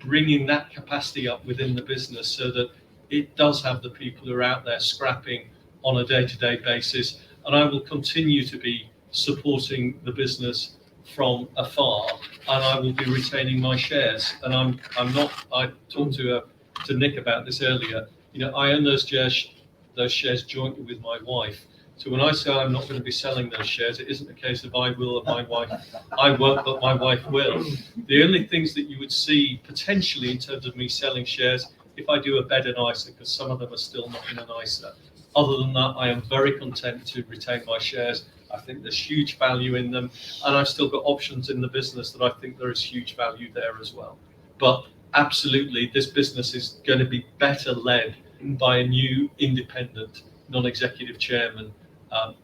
[SPEAKER 17] bringing that capacity up within the business so that it does have the people who are out there scrapping on a day-to-day basis. And I will continue to be
[SPEAKER 10] supporting the business from afar, and I will be retaining my shares. And I'm not. I talked to Nick about this earlier. I own those shares jointly with my wife. So when I say I'm not going to be selling those shares, it isn't a case of I will or my wife. I won't, but my wife will. The only things that you would see potentially in terms of me selling shares, if I do a bed and ISA, because some of them are still not in an ISA. Other than that, I am very content to retain my shares. I think there's huge value in them, and I've still got options in the business that I think there is huge value there as well. But absolutely, this business is going to be better led by a new independent non-executive chairman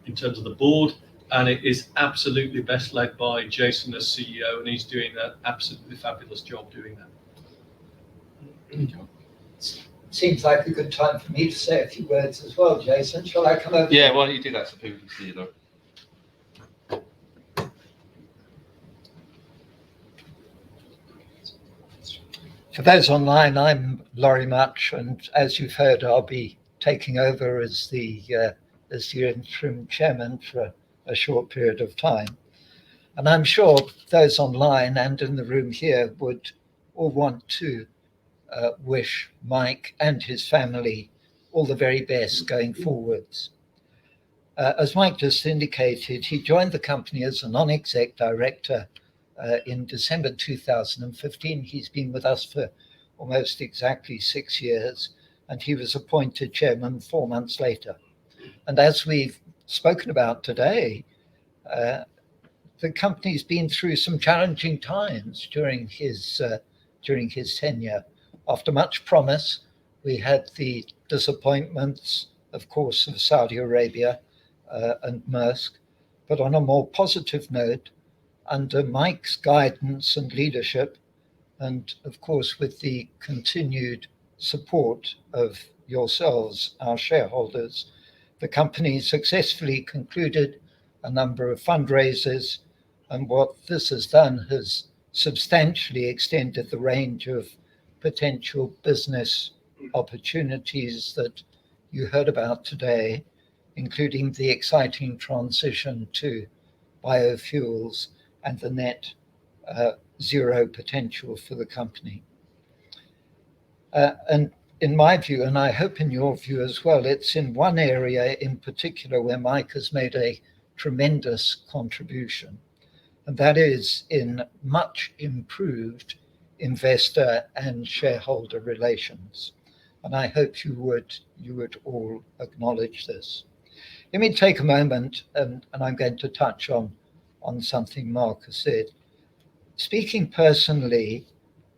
[SPEAKER 10] in terms of the board, and it is absolutely best led by Jason as CEO, and he's doing an absolutely fabulous job doing that.
[SPEAKER 3] Seems like a good time for me to say a few words as well, Jason. Shall I come over?
[SPEAKER 6] Yeah, why don't you do that so people can see you, though?
[SPEAKER 3] For those online, I'm Laurie Much, and as you've heard, I'll be taking over as the interim chairman for a short period of time. And I'm sure those online and in the room here would all want to wish Mike and his family all the very best going forwards. As Mike just indicated, he joined the company as a non-exec director in December 2015. He's been with us for almost exactly 6 years, and he was appointed chairman 4 months later. And as we've spoken about today, the company's been through some challenging times during his tenure. After much promise, we had the disappointments, of course, of Saudi Arabia and Maersk. But on a more positive note, under Mike's guidance and leadership, and of course with the continued support of yourselves, our shareholders, the company successfully concluded a number of fundraisers, and what this has done has substantially extended the range of potential business opportunities that you heard about today, including the exciting transition to biofuels and the net zero potential for the company. And in my view, and I hope in your view as well, it's in one area in particular where Mike has made a tremendous contribution, and that is in much improved investor and shareholder relations. And I hope you would all acknowledge this. Let me take a moment, and I'm going to touch on something Mark has said. Speaking personally,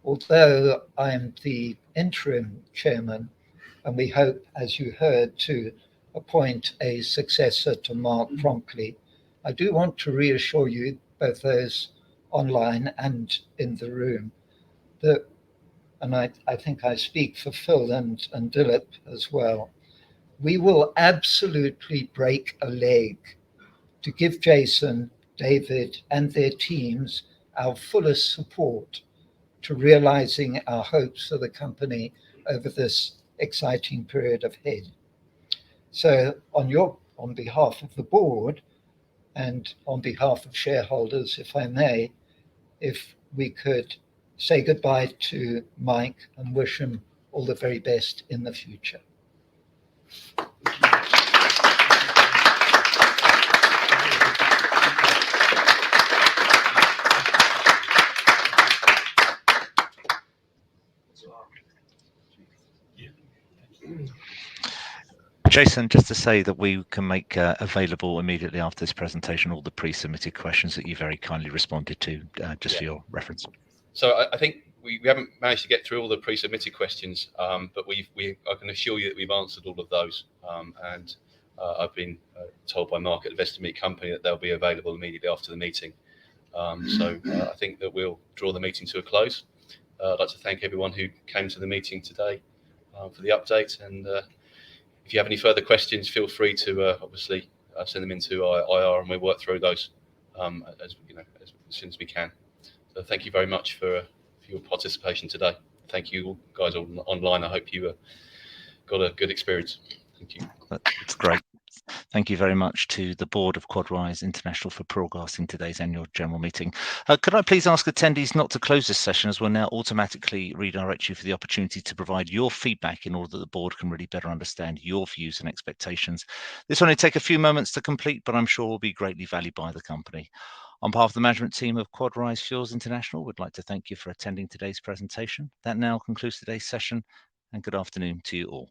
[SPEAKER 3] although I am the interim chairman, and we hope, as you heard, to appoint a successor to Mark promptly, I do want to reassure you, both those online and in the room, that, and I think I speak for Phil and Dilip as well, we will absolutely break a leg to give Jason, David, and their teams our fullest support to realizing our hopes for the company over this exciting period ahead. So on behalf of the board and on behalf of shareholders, if I may, if we could say goodbye to Mike and wish him all the very best in the future.
[SPEAKER 1] Jason, just to say that we can make available immediately after this presentation all the pre-submitted questions that you very kindly responded to, just for your reference.
[SPEAKER 6] So I think we haven't managed to get through all the pre-submitted questions, but I can assure you that we've answered all of those. And I've been told by Mark at Investor Meet Company that they'll be available immediately after the meeting. So I think that we'll draw the meeting to a close. I'd like to thank everyone who came to the meeting today for the update. And if you have any further questions, feel free to obviously send them into IR, and we'll work through those as soon as we can. So thank you very much for your participation today. Thank you guys all online. I hope you got a good experience. Thank you.
[SPEAKER 1] It's great. Thank you very much to the board of QUADRISE International for broadcasting today's annual general meeting. Could I please ask attendees not to close this session, as we'll now automatically redirect you for the opportunity to provide your feedback in order that the board can really better understand your views and expectations. This will only take a few moments to complete, but I'm sure will be greatly valued by the company. On behalf of the management team of QUADRISE Fuels International, we'd like to thank you for attending today's presentation. That now concludes today's session, and good afternoon to you all.